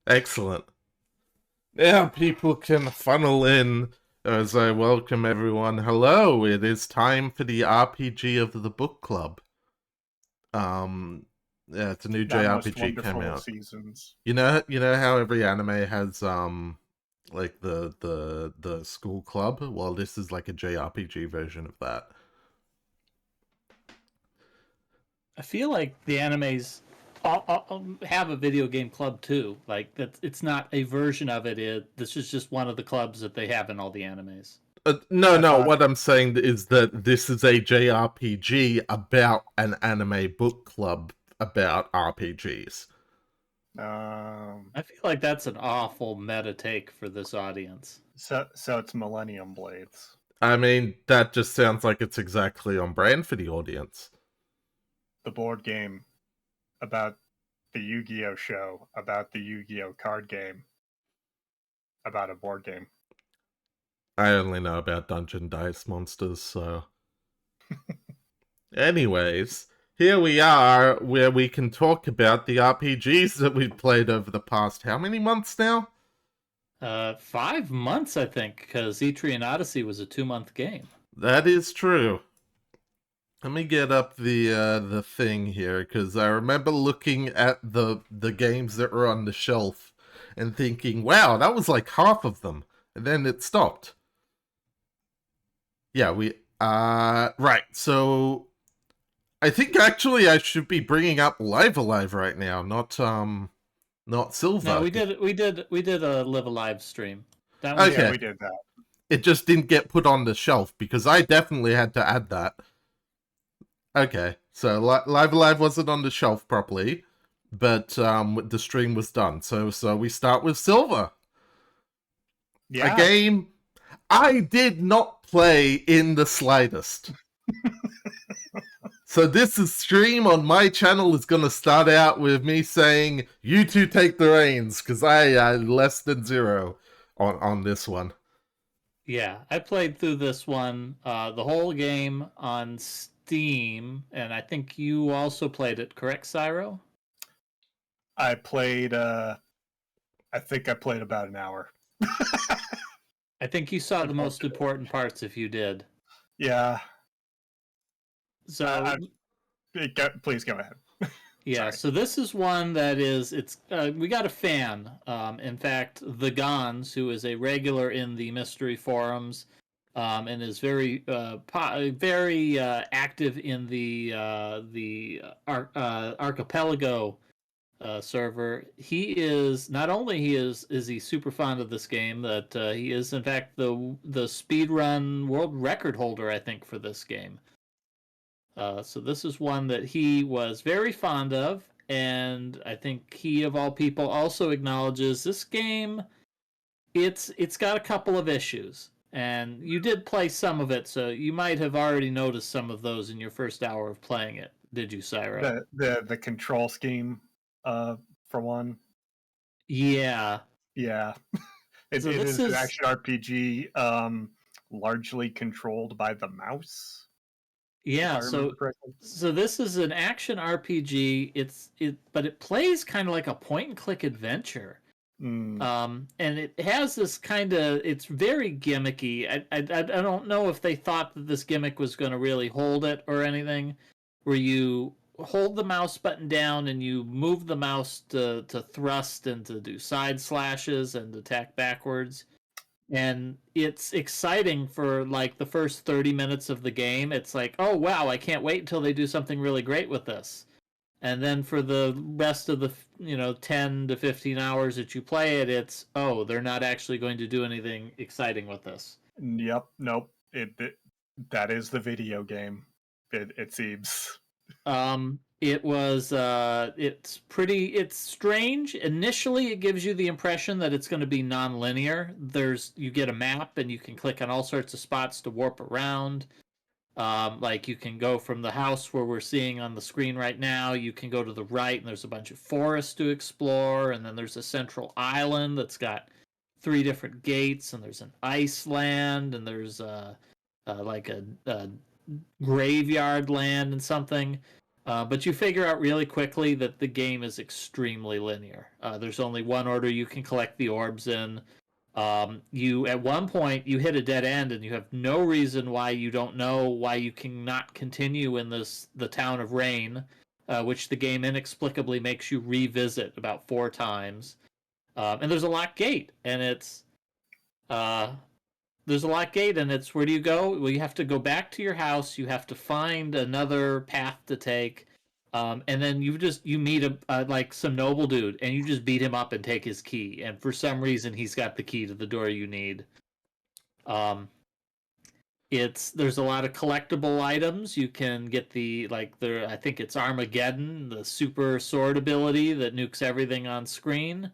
Excellent. Now people can funnel in as I welcome everyone. Hello, it is time for the RPG of the book club. Um, yeah, it's a new That most JRPG came wonderful of out. seasons. You know how every anime has like the school club. Well, this is like a JRPG version of that. I feel like the animes have a video game club too. Like that, it's not a version of it. This is just one of the clubs that they have in all the animes. No, I no. thought, What I'm saying is that this is a JRPG about an anime book club about RPGs. I feel like that's an awful meta take for this audience. so it's Millennium Blades, I mean, that just sounds like it's exactly on brand for the audience. the board game about the Yu-Gi-Oh show, about the Yu-Gi-Oh card game, about a board game. I only know about Dungeon Dice Monsters, so. Anyways, here we are where we can talk about the RPGs that we've played over the past how many months now? 5 months, I think, because Etrian Odyssey was a 2-month game. That is true. Let me get up the thing here because I remember looking at the games that were on the shelf and thinking, "Wow, that was like half of them," and then it stopped. Yeah, we right. So I think actually I should be bringing up Live Alive right now, not No, Silver. we did a Live Alive stream. That one's Yeah, Okay, we did that. it just didn't get put on the shelf because I definitely had to add that. Okay, so Live Alive wasn't on the shelf properly, but the stream was done. So we start with Silver, a Yeah, game I did not play in the slightest. So this is stream on my channel is gonna start out with me saying, "You two take the reins," because I less than zero on this one. Yeah, I played through this one, the whole game on Steam, and I think you also played it, correct, Cyro? I played. I think I played about an hour. I think you saw the most Unfortunately. important parts if you did. Yeah, So I, please go ahead. yeah, Sorry. so this is one that is we got a fan. In fact, the Gons, who is a regular in the mystery forums, and is very active in the archipelago server. He is not only is he super fond of this game that he is in fact the speedrun world record holder, I think, for this game. So this is one that he was very fond of, and I think he of all people also acknowledges this game. It's got a couple of issues, and you did play some of it, so you might have already noticed some of those in your first hour of playing it. Did you, Cyro? The control scheme, for one. Yeah. Yeah, So it this is an is action RPG, largely controlled by the mouse, if I yeah. remember So correctly. so this is an action RPG. But it plays kind of like a point and click adventure. Mm, And it has this kind of, it's very gimmicky. I don't know if they thought that this gimmick was going to really hold it or anything, where you hold the mouse button down and you move the mouse to thrust and to do side slashes and attack backwards. And it's exciting for like the first 30 minutes of the game. It's like, oh wow, I can't wait until they do something really great with this. And then for the rest of the 10 to 15 hours that you play it, it's, oh, they're not actually going to do anything exciting with this. yep, nope. That is the video game. It seems. It's strange. Initially it gives you the impression that it's going to be non-linear. You get a map and you can click on all sorts of spots to warp around. Like you can go from the house where we're seeing on the screen right now, you can go to the right and there's a bunch of forests to explore, and then there's a central island that's got three different gates, and there's an iceland, and there's like a graveyard land and something. But you figure out really quickly that the game is extremely linear. There's only one order you can collect the orbs in. You at one point you hit a dead end and you have no reason why you don't know why you cannot continue in the town of Rain, which the game inexplicably makes you revisit about 4 times. And there's a locked gate, and it's uh, there's a locked gate, and it's where do you go? Well, you have to go back to your house. You have to find another path to take, and then you meet like some noble dude, and you just beat him up and take his key. And for some reason, he's got the key to the door you need. There's a lot of collectible items. You can get I think it's Armageddon, the super sword ability that nukes everything on screen.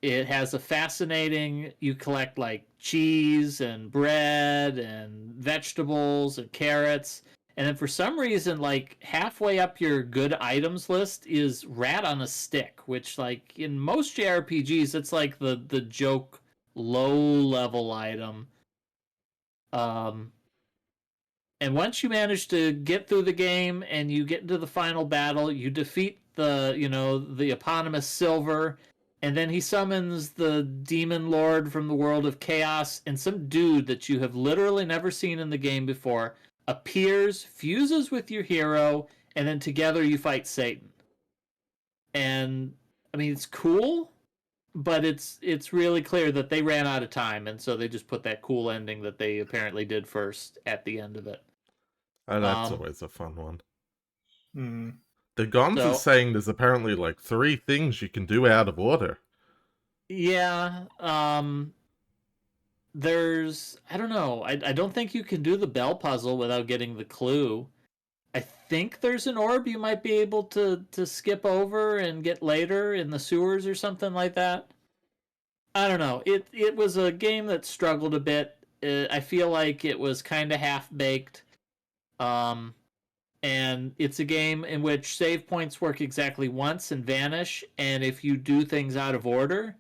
It has a fascinating. You collect like cheese and bread and vegetables and carrots, and then for some reason, like halfway up your good items list is rat on a stick, which like in most JRPGs, it's like the joke low level item. Um, and once you manage to get through the game and you get into the final battle, you defeat the eponymous Silver, and then he summons the demon lord from the world of chaos, and some dude that you have literally never seen in the game before appears, fuses with your hero, and then together you fight Satan. And I mean, it's cool, but it's really clear that they ran out of time, and so they just put that cool ending that they apparently did first at the end of it. Oh, that's Um, always a fun one. Mm. The Gons is so saying there's apparently like 3 things you can do out of order. yeah, there's I don't know. I don't think you can do the bell puzzle without getting the clue. I think there's an orb you might be able to skip over and get later in the sewers or something like that. I don't know. It was a game that struggled a bit. I feel like it was kind of half baked. Um, and it's a game in which save points work exactly once and vanish, and if you do things out of order,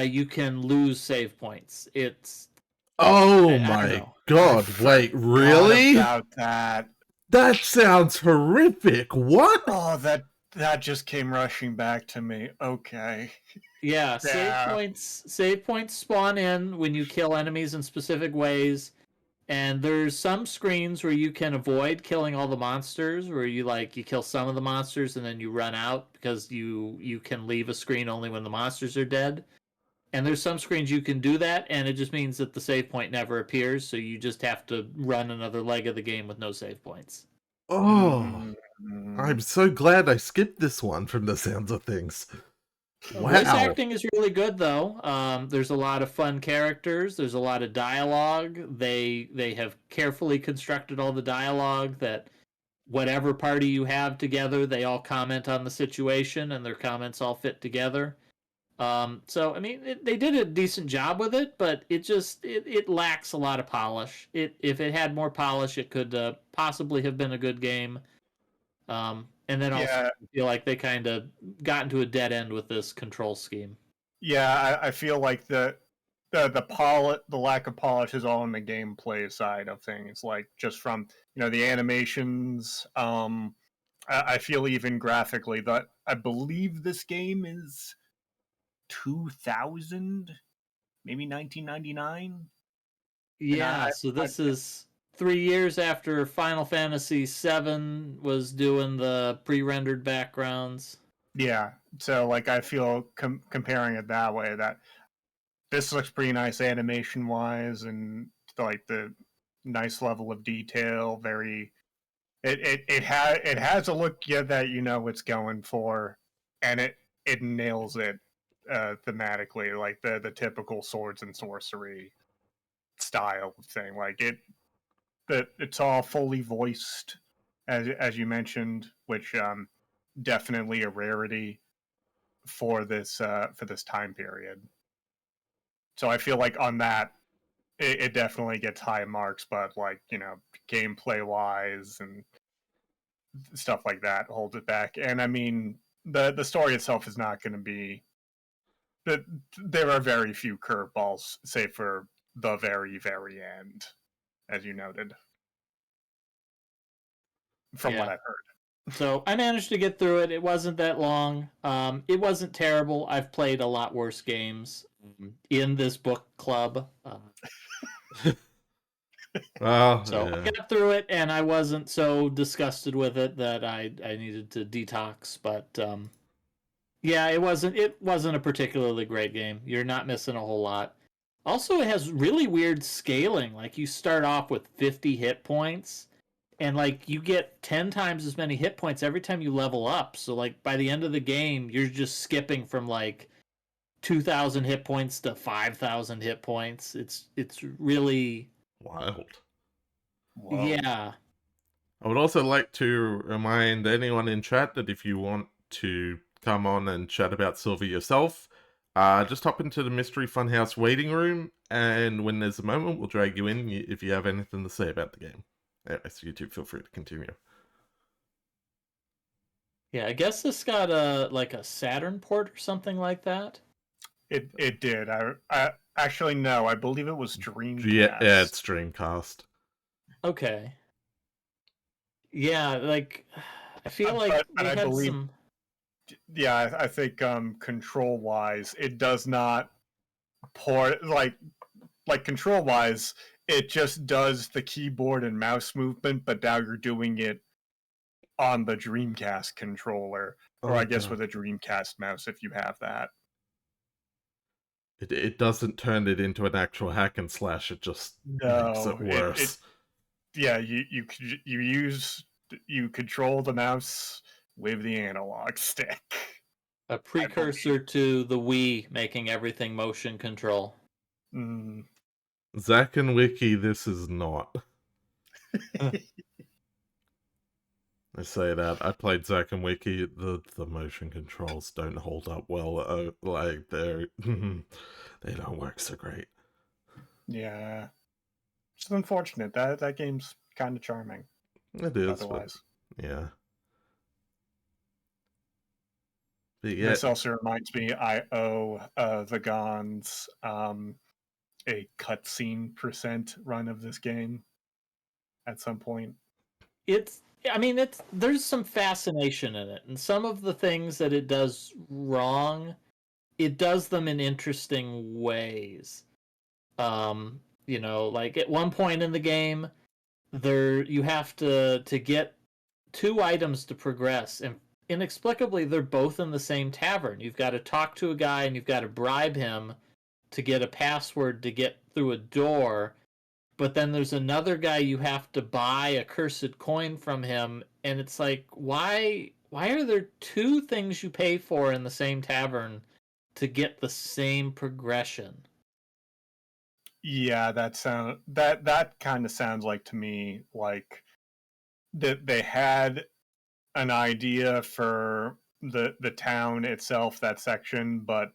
you can lose save points. Oh I don't my know. I god, wait, forgot really? about that. That sounds horrific. What? Oh, that just came rushing back to me. Okay. Yeah, Yeah. save points spawn in when you kill enemies in specific ways. And there's some screens where you can avoid killing all the monsters, where you kill some of the monsters and then you run out because you can leave a screen only when the monsters are dead. And there's some screens you can do that, and it just means that the save point never appears, so you just have to run another leg of the game with no save points. Oh, I'm Mhm. so glad I skipped this one from the sounds of things. Voice Wow. acting is really good though. There's a lot of fun characters. There's a lot of dialogue. They have carefully constructed all the dialogue that whatever party you have together, they all comment on the situation and their comments all fit together. So I mean, they did a decent job with it, but it lacks a lot of polish. If it had more polish, it could possibly have been a good game. And then also Yeah, I feel like they kind of got into a dead end with this control scheme. yeah. I feel like the lack of polish is all on the gameplay side of things. Like just from the animations. I feel even graphically that I believe this game is 2000, maybe 1999, and Yeah, so this is 3 years after Final Fantasy VII was doing the pre-rendered backgrounds. yeah. So like I feel comparing it that way that this looks pretty nice animation wise and like the nice level of detail. Very it has a look that it's going for, and it nails it thematically, like the typical swords and sorcery style thing. Like it's all fully voiced, as you mentioned, which definitely a rarity for this time period. So I feel like on that it definitely gets high marks, but like gameplay wise and stuff like that holds it back. And I mean the story itself is not going to be that. There are very few curveballs, save for the very end, as you noted. from what I've heard. So I managed to get through it. It wasn't that long. It wasn't terrible. I've played a lot worse games in this book club. So I got through it, and I wasn't so disgusted with it that I needed to detox. But yeah, it wasn't a particularly great game. You're not missing a whole lot. Also, it has really weird scaling. Like you start off with 50 hit points, and like you get 10 times as many hit points every time you level up. So like by the end of the game, you're just skipping from like 2,000 hit points to 5,000 hit points. It's really wild. Whoa. Yeah. I would also like to remind anyone in chat that if you want to come on and chat about Silver yourself, just hop into the Mystery Funhouse waiting room, and when there's a moment, we'll drag you in if you have anything to say about the game. Anyways, you two feel free to continue. Yeah, I guess this got a Saturn port or something like that. It did. I actually no. I believe it was Dreamcast. Yeah, it's Dreamcast. Okay. Yeah, like I feel like but I believe, yeah, I think control wise, it does not port like control wise. It just does the keyboard and mouse movement, but now you're doing it on the Dreamcast controller, or I guess with a Dreamcast mouse if you have that. It doesn't turn it into an actual hack and slash. It just makes it worse. Yeah, you control the mouse with the analog stick. A precursor to the Wii making everything motion control. Zach and Wiki, this is not. I say that. I played Zach and Wiki. The motion controls don't hold up well. Like they don't work so great. Yeah, it's unfortunate. That game's kind of charming. It is. Otherwise, yeah. But yeah. This also reminds me, I owe the Gons a cutscene % run of this game at some point. There's some fascination in it, and some of the things that it does wrong, it does them in interesting ways. Like at one point in the game, you have to get 2 items to progress, and inexplicably they're both in the same tavern. You've got to talk to a guy and you've got to bribe him to get a password to get through a door, but then there's another guy you have to buy a cursed coin from him, and it's like, why are there 2 things you pay for in the same tavern to get the same progression? Yeah, that kind of sounds like to me like that they had an idea for the town itself, that section, but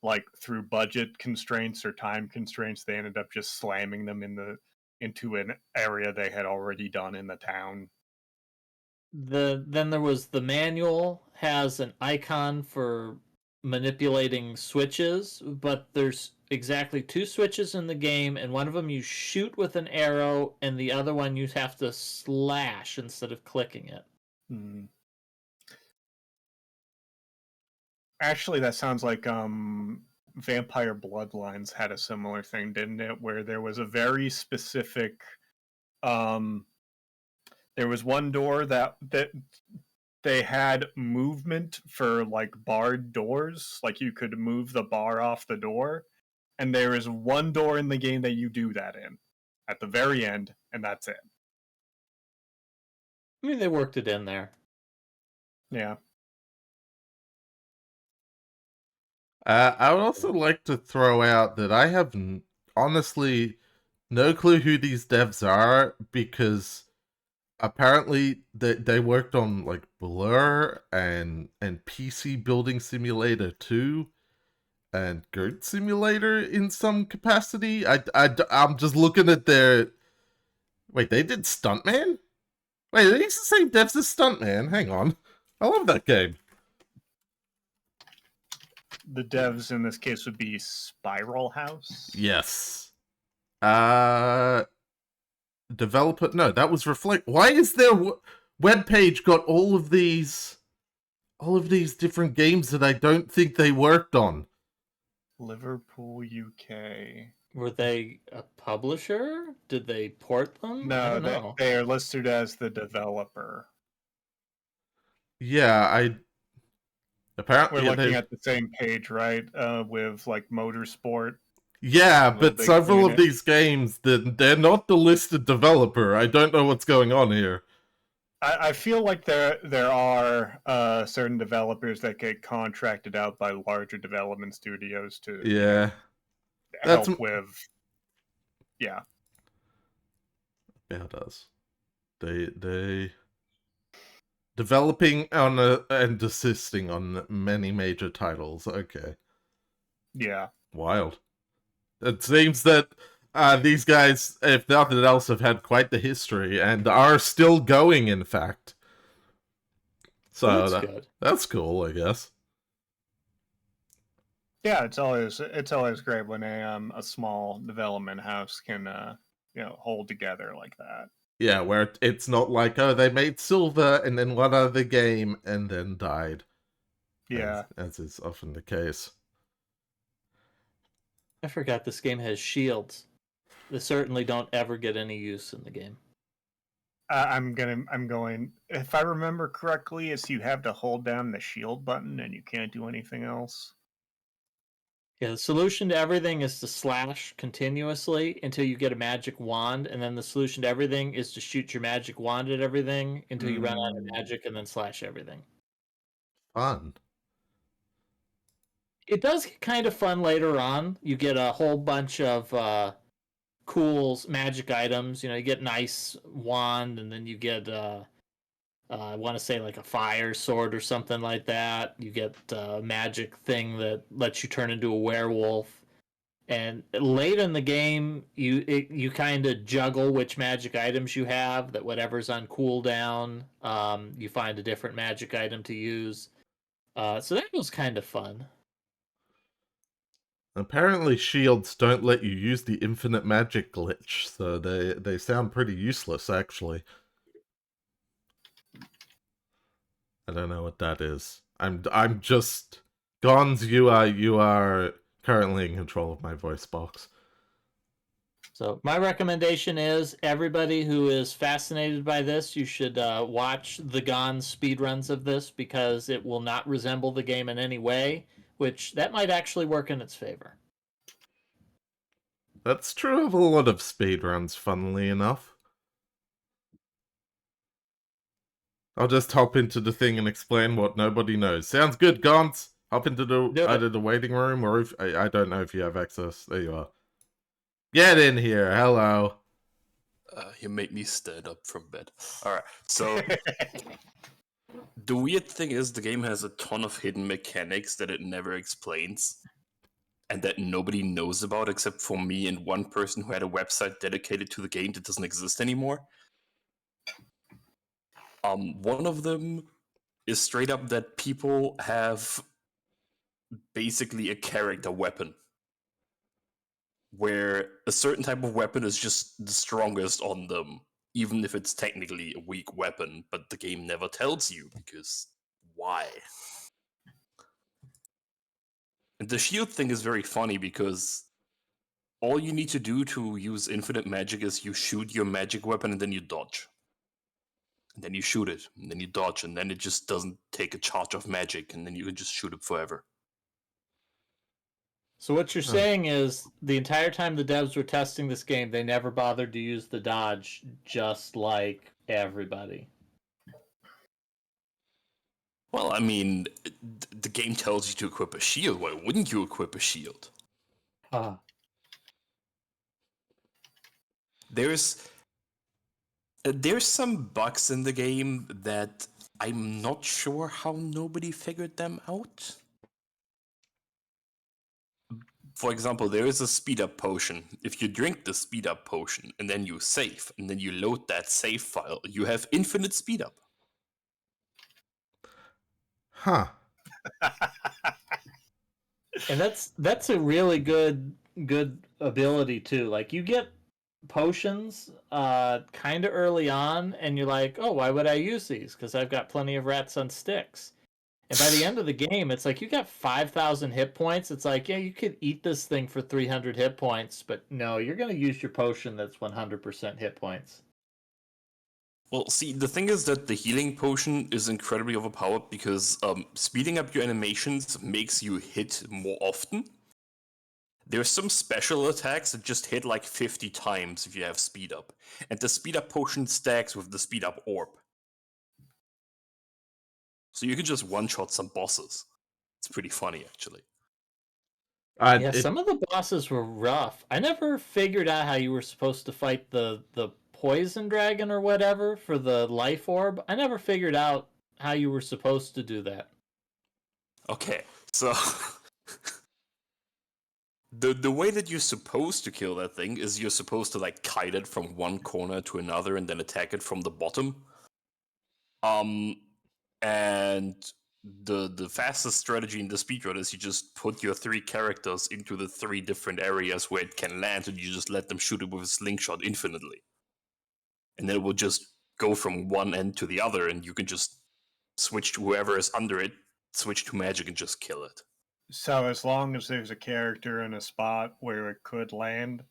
like through budget constraints or time constraints, they ended up just slamming them into an area they had already done in the town. Then there was the manual has an icon for manipulating switches, but there's exactly 2 switches in the game, and one of them you shoot with an arrow, and the other one you have to slash instead of clicking it. Actually, that sounds like Vampire Bloodlines had a similar thing, didn't it? Where there was a very specific there was one door that they had movement for like barred doors, like you could move the bar off the door, and there is one door in the game that you do that in at the very end, and that's it. I mean, they worked it in there. Yeah. I would also like to throw out that I have honestly no clue who these devs are, because apparently they worked on like Blur and PC Building Simulator 2 and Goat Simulator in some capacity. I'm just looking at their... Wait, they did Stuntman? Wait, are these the same devs as Stuntman? Hang on. I love that game. The devs in this case would be Spiral House? Yes. Developer... No, that was Reflect... Why is there... webpage got all of these different games that I don't think they worked on. Liverpool, UK. Were they a publisher? Did they port them? I No, don't know. they are listed as the developer. Yeah, apparently We're looking at the same page, right? With like Motorsport. Yeah, Little but Big several of Planet. these games, they're not the listed developer. I don't know what's going on here. I feel like there are certain developers that get contracted out by larger development studios to Yeah, that's help with. Yeah, yeah, it does. They developing on and assisting on many major titles. Okay, yeah. wild. It seems that these guys, if nothing else, have had quite the history and are still going. In fact, so Well, that's good. that's cool, I guess. Yeah, it's always great when a small development house can hold together like that. Yeah, where it's not like, oh, they made Silver and then one other game and then died. Yeah, As is often the case. I forgot this game has shields. They certainly don't ever get any use in the game. I'm going. If I remember correctly, it's you have to hold down the shield button and you can't do anything else. Yeah, the solution to everything is to slash continuously until you get a magic wand, and then the solution to everything is to shoot your magic wand at everything until you run out of magic and then slash everything. Fun. It does get kind of fun later on. You get a whole bunch of cool magic items. You get an ice wand, and then you get I want to say like a fire sword or something like that. You get a magic thing that lets you turn into a werewolf. And late in the game, you kind of juggle which magic items you have. That whatever's on cooldown, you find a different magic item to use. So that was kind of fun. Apparently shields don't let you use the infinite magic glitch, so they sound pretty useless, actually. I don't know what that is. I'm just... Gons, you are currently in control of my voice box. So my recommendation is everybody who is fascinated by this, you should watch the Gone speedruns of this because it will not resemble the game in any way, which that might actually work in its favor. That's true of a lot of speedruns, funnily enough. I'll just hop into the thing and explain what nobody knows. Sounds good, Gons. Hop into either the waiting room or if I don't know if you have access. There you are. Get in here. Hello. You made me stand up from bed. Alright, so the weird thing is the game has a ton of hidden mechanics that it never explains and that nobody knows about except for me and one person who had a website dedicated to the game that doesn't exist anymore. One of them is straight up that people have basically a character weapon, where a certain type of weapon is just the strongest on them, even if it's technically a weak weapon, but the game never tells you, because why? And the shield thing is very funny, because all you need to do to use infinite magic is you shoot your magic weapon and then you dodge. And then you shoot it, and then you dodge, and then it just doesn't take a charge of magic, and then you can just shoot it forever. So what you're saying is the entire time the devs were testing this game, they never bothered to use the dodge, just like everybody. Well, I mean, the game tells you to equip a shield. Why wouldn't you equip a shield? There's some bugs in the game that I'm not sure how nobody figured them out. For example, there is a speed up potion. If you drink the speed up potion and then you save and then you load that save file, you have infinite speed up. Huh. And that's a really good ability too. Like you get potions kind of early on, and you're like, oh, why would I use these? Because I've got plenty of rats on sticks. And by the end of the game, it's like you got 5,000 hit points. It's like, yeah, you could eat this thing for 300 hit points, but no, you're going to use your potion that's 100% hit points. Well, see, the thing is that the healing potion is incredibly overpowered because speeding up your animations makes you hit more often. There's some special attacks that just hit like 50 times if you have speed up. And the speed up potion stacks with the speed up orb. So you can just one-shot some bosses. It's pretty funny, actually. Yeah, some of the bosses were rough. I never figured out how you were supposed to fight the poison dragon or whatever for the life orb. I never figured out how you were supposed to do that. Okay, so the way that you're supposed to kill that thing is you're supposed to like kite it from one corner to another and then attack it from the bottom. And the fastest strategy in the speedrun is you just put your 3 characters into the 3 different areas where it can land, and you just let them shoot it with a slingshot infinitely. And then it will just go from one end to the other, and you can just switch to whoever is under it, switch to magic, and just kill it. So as long as there's a character in a spot where it could land,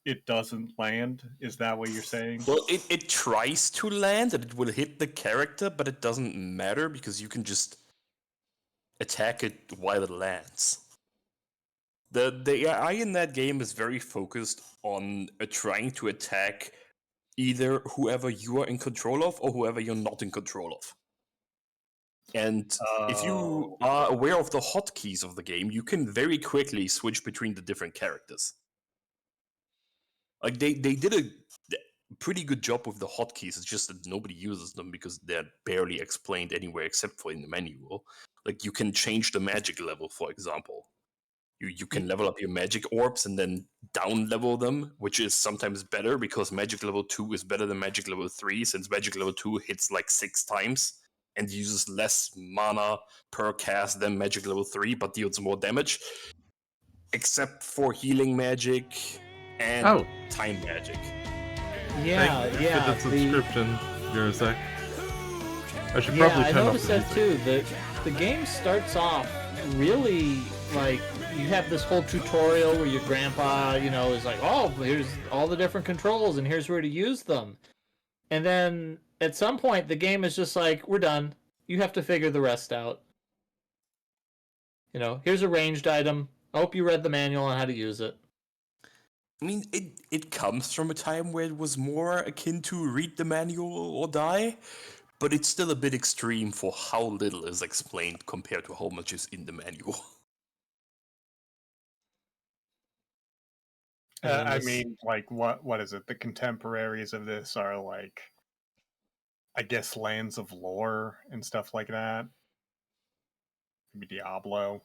it doesn't land? Is that what you're saying? Well, it tries to land, and it will hit the character, but it doesn't matter because you can just attack it while it lands. The AI in that game is very focused on trying to attack either whoever you are in control of or whoever you're not in control of. And if you are aware of the hotkeys of the game, you can very quickly switch between the different characters. Like they did a pretty good job with the hotkeys. It's just that nobody uses them because they're barely explained anywhere except for in the manual. Like you can change the magic level, for example. You can level up your magic orbs and then down level them, which is sometimes better because magic level 2 is better than magic level 3, since magic level 2 hits like 6 times and uses less mana per cast than magic level 3, but deals more damage. Except for healing magic and time magic. Yeah, For the subscription, Eurosec. I should probably turn I off noticed the that music. too. The game starts off really like you have this whole tutorial where your grandpa, is like, oh, here's all the different controls and here's where to use them. And then at some point the game is just like, we're done. You have to figure the rest out. Here's a ranged item. I hope you read the manual on how to use it. I mean, it comes from a time where it was more akin to read the manual or die, but it's still a bit extreme for how little is explained compared to how much is in the manual. I mean, like, what is it? The contemporaries of this are like, I guess, Lands of Lore and stuff like that. Maybe Diablo.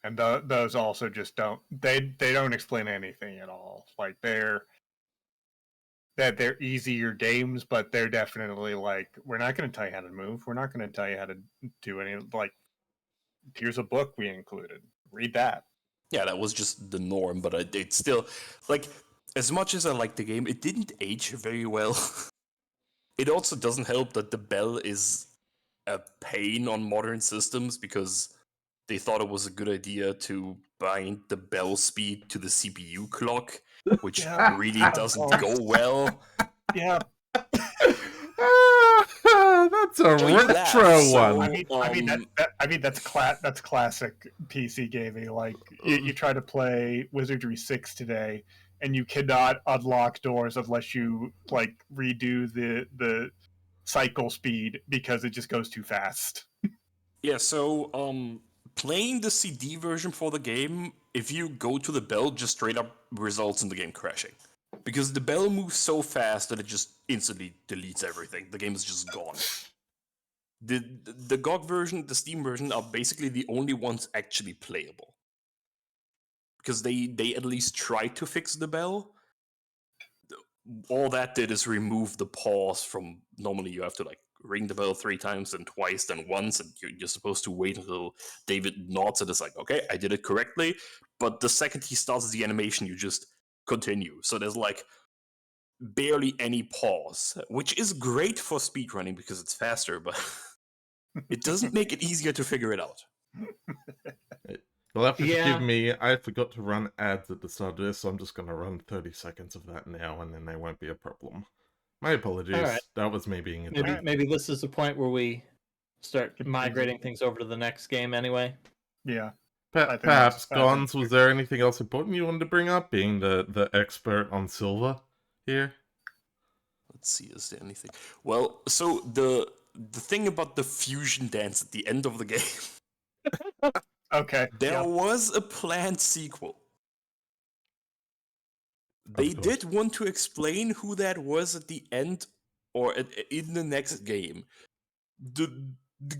And those also just don't don't explain anything at all. Like they're easier games, but they're definitely like, we're not going to tell you how to move. We're not going to tell you how to do any, like, here's a book we included. Read that. Yeah, that was just the norm, but it's still, like, as much as I like the game, it didn't age very well. It also doesn't help that the bell is a pain on modern systems because they thought it was a good idea to bind the bell speed to the CPU clock, which really doesn't go well. Yeah. That's a retro one. I mean that's classic PC gaming. Like you try to play Wizardry 6 today, and you cannot unlock doors unless you like redo the cycle speed because it just goes too fast. Yeah, so playing the CD version for the game, if you go to the bell, just straight up results in the game crashing. Because the bell moves so fast that it just instantly deletes everything. The game is just gone. The GOG version, the Steam version, are basically the only ones actually playable. Because they at least tried to fix the bell. All that did is remove the pause from, normally you have to like ring the bell 3 times, then twice, then once, and you're supposed to wait until David nods and it's like, okay, I did it correctly. But the second he starts the animation, you just continue. So there's like barely any pause, which is great for speedrunning because it's faster, but it doesn't make it easier to figure it out. You'll have to Yeah. forgive me. I forgot to run ads at the start of this, so I'm just going to run 30 seconds of that now, and then there won't be a problem. My apologies. Alright. That was me being a Maybe, dummy. maybe this is the point where we start Get migrating things over to the next game anyway. Yeah. I think Perhaps, that's- I think Gons, was there anything else important you wanted to bring up, being the expert on silver here? Let's see, is there anything? Well, so the thing about the fusion dance at the end of the game, Okay. there yeah. was a planned sequel. They course. did want to explain who that was at the end or in the next game. The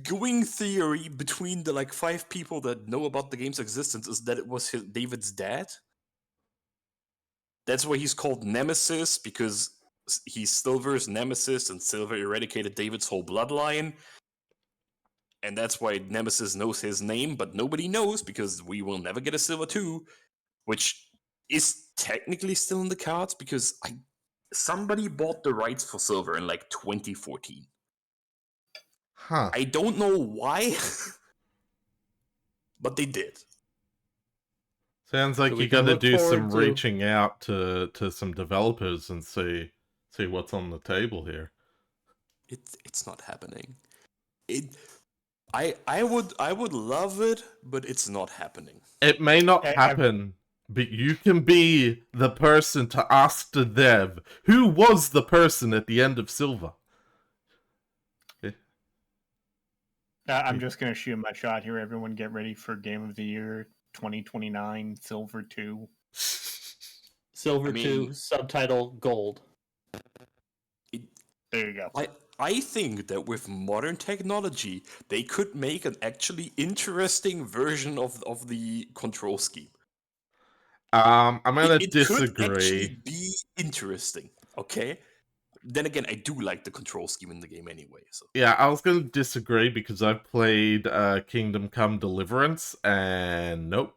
going theory between the like 5 people that know about the game's existence is that it was David's dad. That's why he's called Nemesis, because he's Silver's nemesis and Silver eradicated David's whole bloodline. And that's why Nemesis knows his name, but nobody knows because we will never get a Silver 2, which is technically still in the cards because somebody bought the rights for Silver in like 2014. Huh. I don't know why, but they did. Sounds like So we you can got to look do some forward to- reaching out to some developers and see what's on the table here. It's not happening. I would love it, but it's not happening. It may not I- happen, but you can be the person to ask the dev who was the person at the end of Silver. I'm just going to shoot my shot here. Everyone get ready for Game of the Year 2029 Silver 2. Silver I mean- 2, subtitle gold. There you go. I think that with modern technology, they could make an actually interesting version of the control scheme. I'm gonna It could actually disagree. be interesting, okay? Then again, I do like the control scheme in the game anyway. So Yeah, I was gonna disagree because I've played Kingdom Come Deliverance, and nope.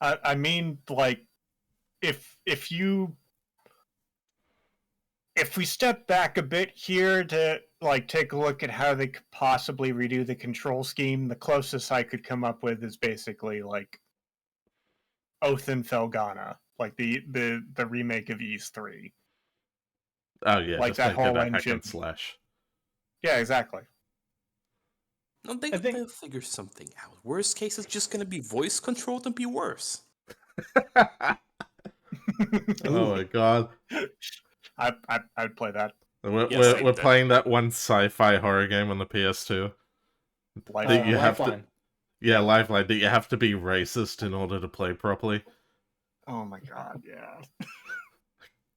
I mean, like, if we step back a bit here to like take a look at how they could possibly redo the control scheme, the closest I could come up with is basically like Oath and Felghana, like the remake of Ys 3. Oh yeah, Like just that make it whole a hack engine. and slash. Yeah, exactly. no, I think- they'll figure something out. Worst case, it's just gonna be voice controlled and be worse. Oh my god. I'd play that. We're playing that one sci-fi horror game on the PS2. Like, That you have to- Lifeline. Yeah, Lifeline, that you have to be racist in order to play properly. oh my god, yeah.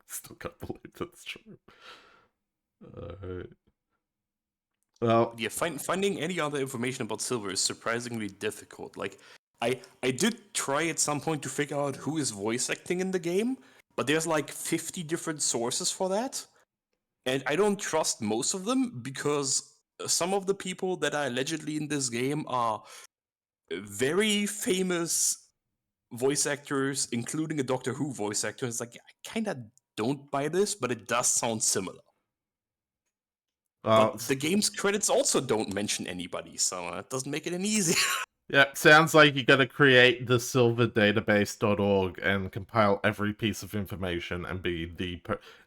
Still can't believe that's true. Alright. Well, Yeah, finding any other information about Silver is surprisingly difficult. Like, I did try at some point to figure out who is voice acting in the game, but there's like 50 different sources for that. And I don't trust most of them because some of the people that are allegedly in this game are very famous voice actors, including a Doctor Who voice actor. It's like, I kind of don't buy this, but it does sound similar. But the game's credits also don't mention anybody, so that doesn't make it any easier. yeah, sounds like you gotta create the silverdatabase.org and compile every piece of information and be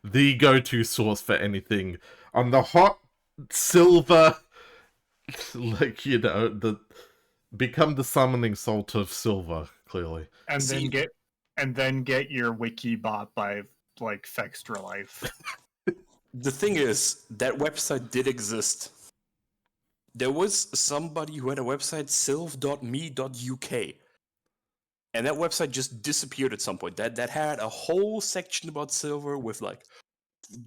the go-to source for anything on the hot silver, like, you know, become the summoning salt of silver, clearly. And See- then get your wiki bot by like Fextra Life. The thing is, that website did exist. There was somebody who had a website, sylv.me.uk. And that website just disappeared at some point. That had a whole section about Silver with like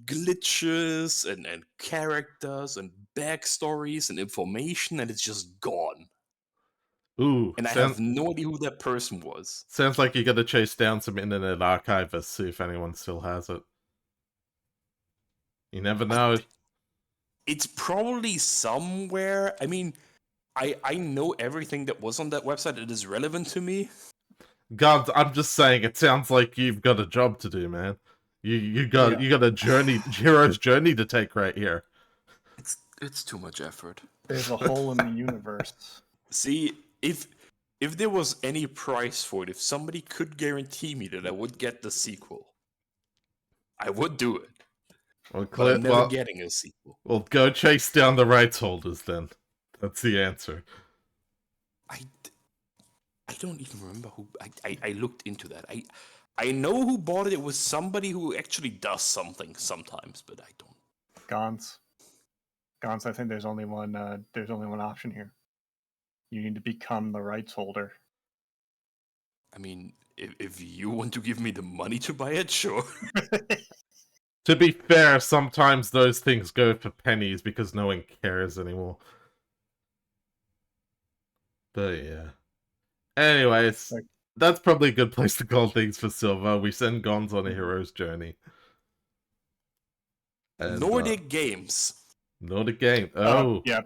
glitches and characters and backstories and information, and it's just gone. Ooh, And I have no idea who that person was. sounds like you gotta chase down some internet archivists, see if anyone still has it. You never know. It's probably somewhere. I mean, I know everything that was on that website that is relevant to me. God, I'm just saying, it sounds like you've got a job to do, man. You got a hero's journey to take right here. It's too much effort. There's a hole in the universe. See, if there was any price for it, if somebody could guarantee me that I would get the sequel, I would do it. Well, But I'm never getting a sequel. Well, go chase down the rights holders then. That's the answer. I don't even remember who. I looked into that. I know who bought it. It was somebody who actually does something sometimes, but I don't. Gons. I think there's only one. There's only one option here. You need to become the rights holder. I mean, if you want to give me the money to buy it, sure. To be fair, sometimes those things go for pennies because no one cares anymore. But yeah. Anyways, that's probably a good place to call things for Silver. We send Gons on a hero's journey. And, Nordic Games. Nordic Game. Oh. Yeah.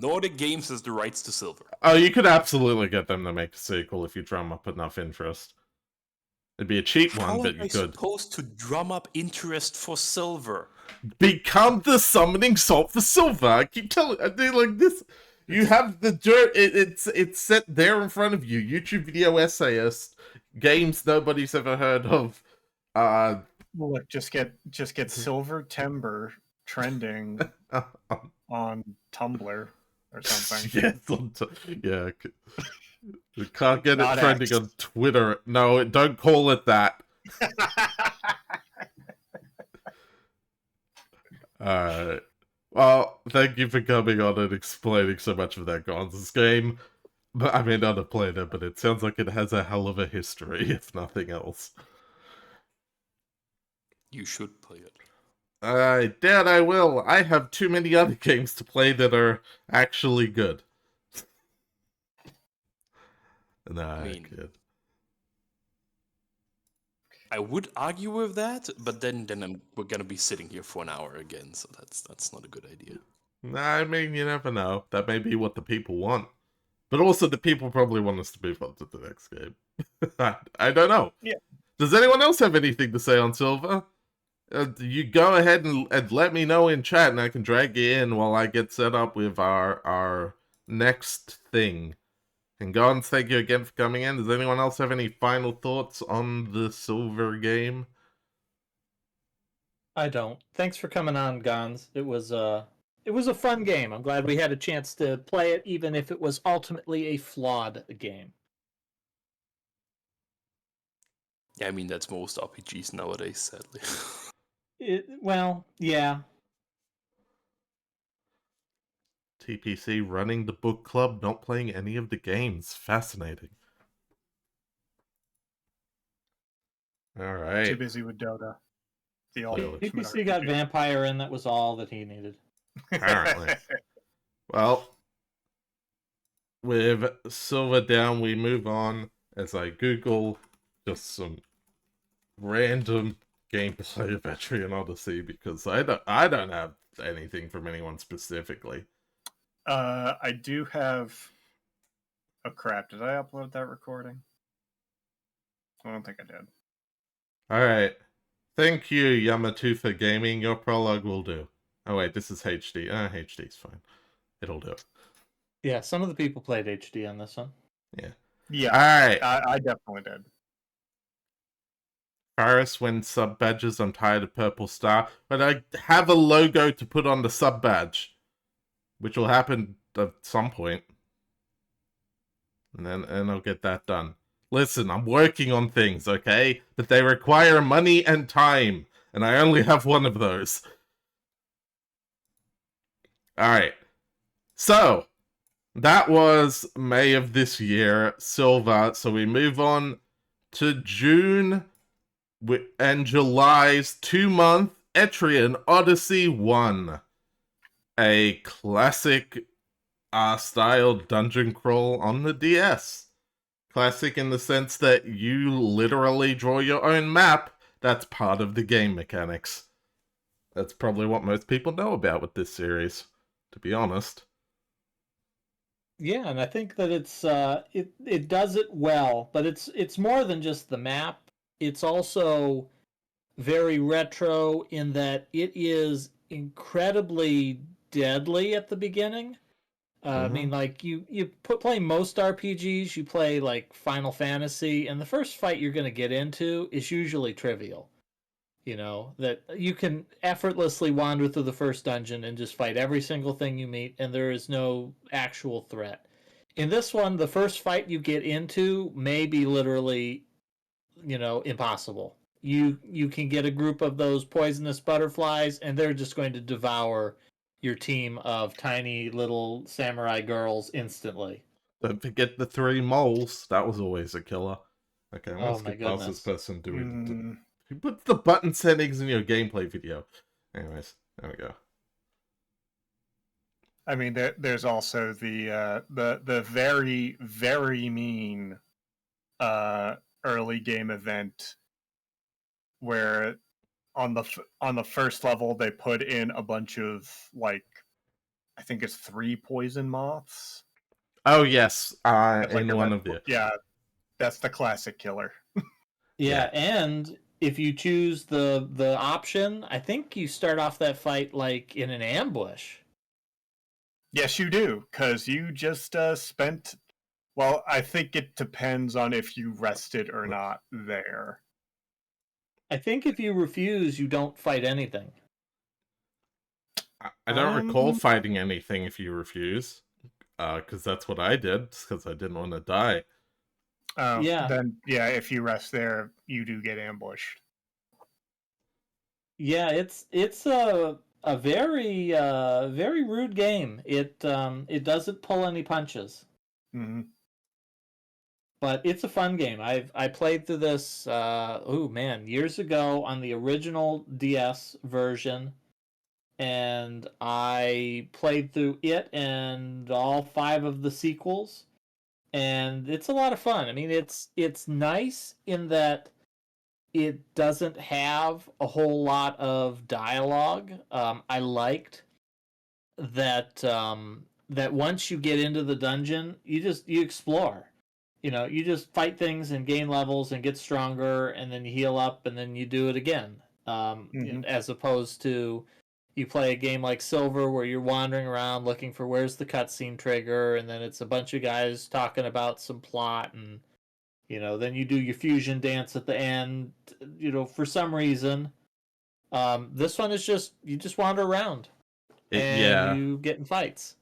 Nordic Games has the rights to Silver. Oh, you could absolutely get them to make a sequel if you drum up enough interest. It'd be a cheap one, but you could. How am I supposed to drum up interest for Silver? Become the summoning salt for Silver. I keep telling you, like this. You have the dirt. It's set there in front of you. YouTube video essayist, games nobody's ever heard of. Look, just get Silver Timber trending on Tumblr or something. Yeah. We can't get Not it trending X. on Twitter. No, don't call it that. Alright. Well, thank you for coming on and explaining so much of that Gonz's game. But I may not have played it, but it sounds like it has a hell of a history, if nothing else. You should play it. I doubt I will. I have too many other games to play that are actually good. Nah, kid. I would argue with that, but then we're gonna be sitting here for an hour again, so that's not a good idea. I mean, you never know. That may be what the people want. But also, the people probably want us to move on to the next game. I don't know. Yeah. Does anyone else have anything to say on Silver? You go ahead and let me know in chat, and I can drag you in while I get set up with our next thing. And Gons, thank you again for coming in. Does anyone else have any final thoughts on the Silver game? I don't. Thanks for coming on, Gons. It was a fun game. I'm glad we had a chance to play it, even if it was ultimately a flawed game. Yeah, I mean, that's most RPGs nowadays, sadly. Well, yeah. TPC running the book club, not playing any of the games. Fascinating. Alright. Too busy with Dota. The TPC got Vampire in, that was all that he needed. Apparently. Well, with Silver down, we move on as I Google just some random gameplay of Etrian Odyssey because I don't have anything from anyone specifically. I do have. Oh crap! Did I upload that recording? I don't think I did. Alright. Thank you, Yamatufa Gaming. Your prologue will do. Oh wait, this is HD. HD's fine. It'll do. Yeah, some of the people played HD on this one. Yeah. Yeah. Alright. I definitely did. Paris wins sub badges. I'm tired of Purple Star. But I have a logo to put on the sub badge, which will happen at some point. And I'll get that done. Listen, I'm working on things, okay? But they require money and time. And I only have one of those. Alright. So, that was May of this year, Silver. So we move on to June and July's 2-month Etrian Odyssey 1. A classic style dungeon crawl on the DS. Classic in the sense that you literally draw your own map. That's part of the game mechanics. That's probably what most people know about with this series, to be honest. Yeah, and I think that it does it well, but it's more than just the map. It's also very retro in that it is incredibly deadly at the beginning. I Mm-hmm. mean, like play most RPGs, you play like Final Fantasy, and the first fight you're going to get into is usually trivial. You know, that you can effortlessly wander through the first dungeon and just fight every single thing you meet, and there is no actual threat. In this one, the first fight you get into may be literally, impossible. You can get a group of those poisonous butterflies, and they're just going to devour your team of tiny little samurai girls instantly. Don't forget the 3 moles. That was always a killer. Okay, I'm gonna Oh my skip past this goodness. person doing. Mm, Who puts the button settings in your gameplay video? Anyways, there we go. I mean, there's also the very very mean uh, early game event where on the first level they put in a bunch of like I think it's 3 poison moths. Oh yes, That's like in a one red. of the. Yeah, that's the classic killer. Yeah. Yeah, and if you choose the option, I think you start off that fight like in an ambush. Yes, you do, because you just spent. Well, I think it depends on if you rested or not there. I think if you refuse, you don't fight anything. I don't recall Um, fighting anything if you refuse, because that's what I did, because I didn't want to die. Yeah, then yeah, if you rest there, you do get ambushed. yeah, it's a very very rude game. It doesn't pull any punches, Hmm. but it's a fun game. I played through this oh man, years ago on the original DS version, and I played through it and all 5 of the sequels, and it's a lot of fun. I mean, it's nice in that it doesn't have a whole lot of dialogue. I liked that once you get into the dungeon, you explore. You just fight things and gain levels and get stronger, and then you heal up, and then you do it again. Hmm. As opposed to you play a game like Silver where you're wandering around looking for where's the cutscene trigger, and then it's a bunch of guys talking about some plot, and then you do your fusion dance at the end. For some reason, this one is just you just wander around and Yeah, you get in fights.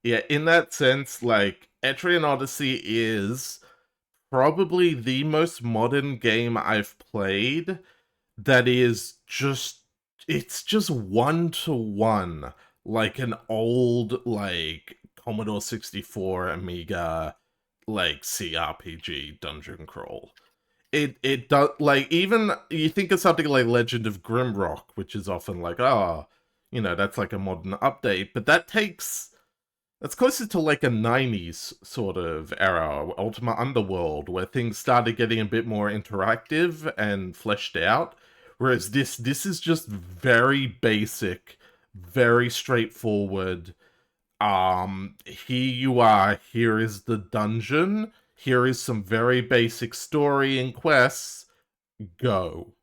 yeah. In that sense, like Etrian Odyssey is probably the most modern game I've played. That is just it's just 1-to-1 like an old like Commodore 64 Amiga like CRPG dungeon crawl. It does, like, even you think of something like Legend of Grimrock, which is often like, that's like a modern update, but that's closer to like a 90s sort of era, Ultima Underworld, where things started getting a bit more interactive and fleshed out. Whereas this is just very basic, very straightforward. Here you are, here is the dungeon, here is some very basic story and quests, go.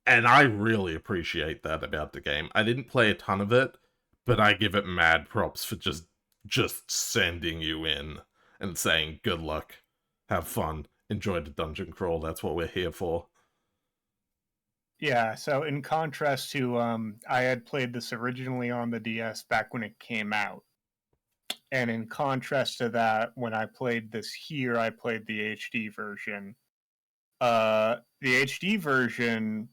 And I really appreciate that about the game. I didn't play a ton of it, but I give it mad props for just sending you in and saying good luck, have fun, enjoy the dungeon crawl. That's what we're here for. Yeah. So in contrast to, I had played this originally on the DS back when it came out, and in contrast to that, when I played this here, I played the HD version. The HD version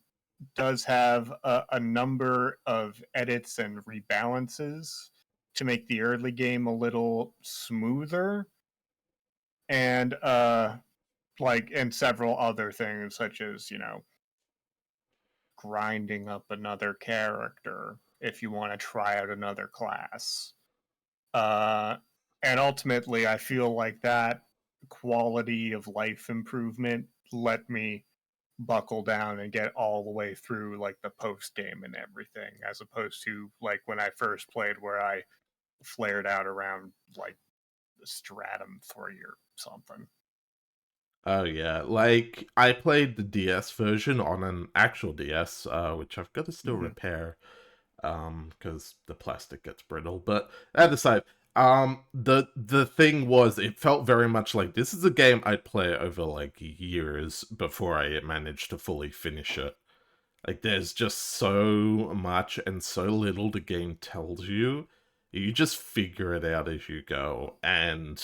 does have a number of edits and rebalances to make the early game a little smoother, and and several other things such as grinding up another character if you want to try out another class. Uh, and ultimately, I feel like that quality of life improvement let me buckle down and get all the way through like the post game and everything, as opposed to like when I first played, where I flared out around like Stratum 3 or something. Oh yeah, like I played the DS version on an actual DS, which I've got to still repair, because the plastic gets brittle. But that aside, the thing was, it felt very much like this is a game I'd play over like years before I managed to fully finish it. Like there's just so much and so little the game tells you. You just figure it out as you go, and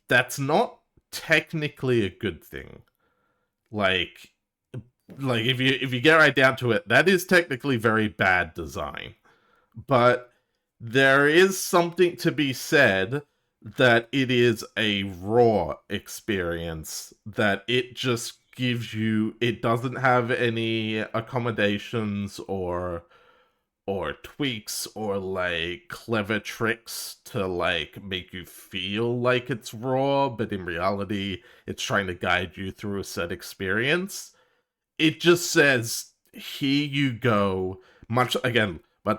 that's not technically a good thing. Like if you get right down to it, that is technically very bad design. But there is something to be said that it is a raw experience, that it just gives you, it doesn't have any accommodations or tweaks or like clever tricks to like make you feel like it's raw, but in reality it's trying to guide you through a set experience. It just says, here you go. Much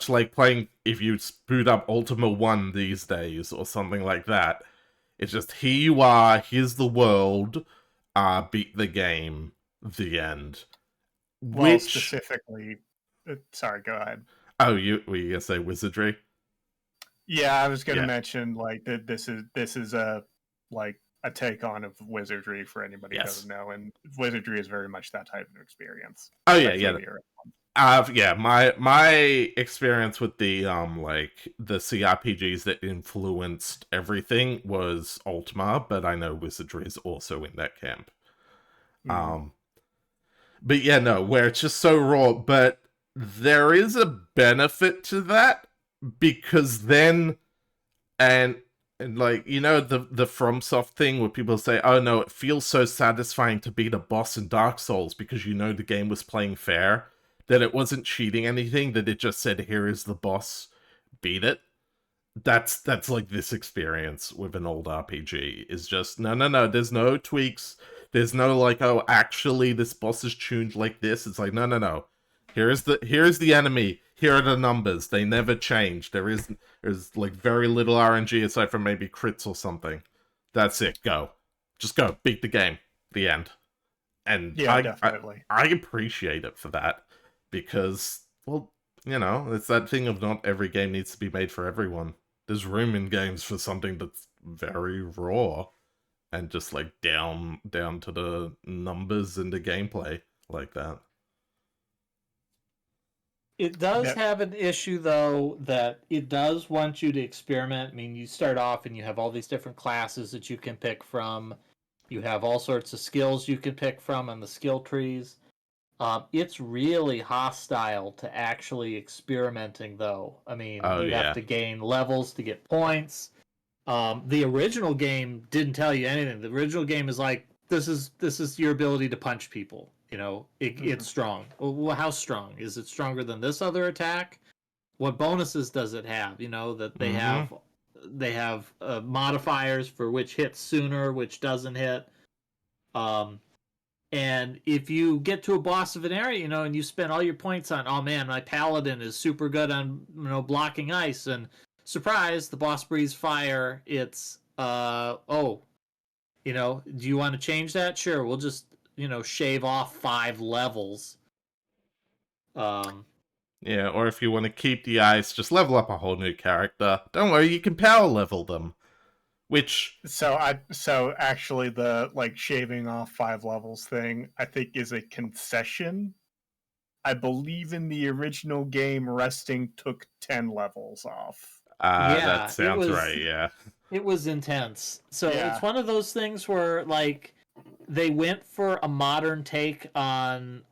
like playing, if you boot up Ultima 1 these days or something like that. It's just, here you are, here's the world, beat the game, the end. Well, specifically, sorry, go ahead. Oh, were you gonna say wizardry? Yeah, I was gonna mention like that. This is a like a take on of wizardry for anybody who doesn't know, and wizardry is very much that type of experience. Oh yeah. My experience with the like the CRPGs that influenced everything was Ultima, but I know wizardry is also in that camp. But yeah, no, where it's just so raw, but there is a benefit to that, because then, and like, you know, the FromSoft thing where people say, oh no, it feels so satisfying to beat a boss in Dark Souls because you know the game was playing fair, that it wasn't cheating anything, that it just said, here is the boss, beat it. That's like this experience with an old RPG is just, no, there's no tweaks, there's no like, oh, actually this boss is tuned like this. It's like, no. Here's the enemy. Here are the numbers. They never change. There's like very little RNG aside from maybe crits or something. That's it. Go. Just go. Beat the game. The end. And yeah, definitely. I appreciate it for that, because, well, you know, it's that thing of not every game needs to be made for everyone. There's room in games for something that's very raw and just like down to the numbers and the gameplay like that. It does have an issue, though, that it does want you to experiment. I mean, you start off and you have all these different classes that you can pick from. You have all sorts of skills you can pick from on the skill trees. It's really hostile to actually experimenting, though. I mean, you have to gain levels to get points. The original game didn't tell you anything. The original game is like, this is your ability to punch people. You know, it's strong. Well, how strong? Is it stronger than this other attack? What bonuses does it have? You know, that they have modifiers for which hits sooner, which doesn't hit. And if you get to a boss of an area, you know, and you spend all your points on, oh man, my paladin is super good on, you know, blocking ice, and surprise, the boss breathes fire. It's you know, do you want to change that? Sure, we'll just, you know, shave off 5 levels. Yeah, or if you want to keep the ice, just level up a whole new character. Don't worry, you can power level them. Which so actually the like shaving off 5 levels thing, I think, is a concession. I believe in the original game, resting took 10 levels off. That sounds right, yeah. It was intense. So it's one of those things where like they went for a modern take on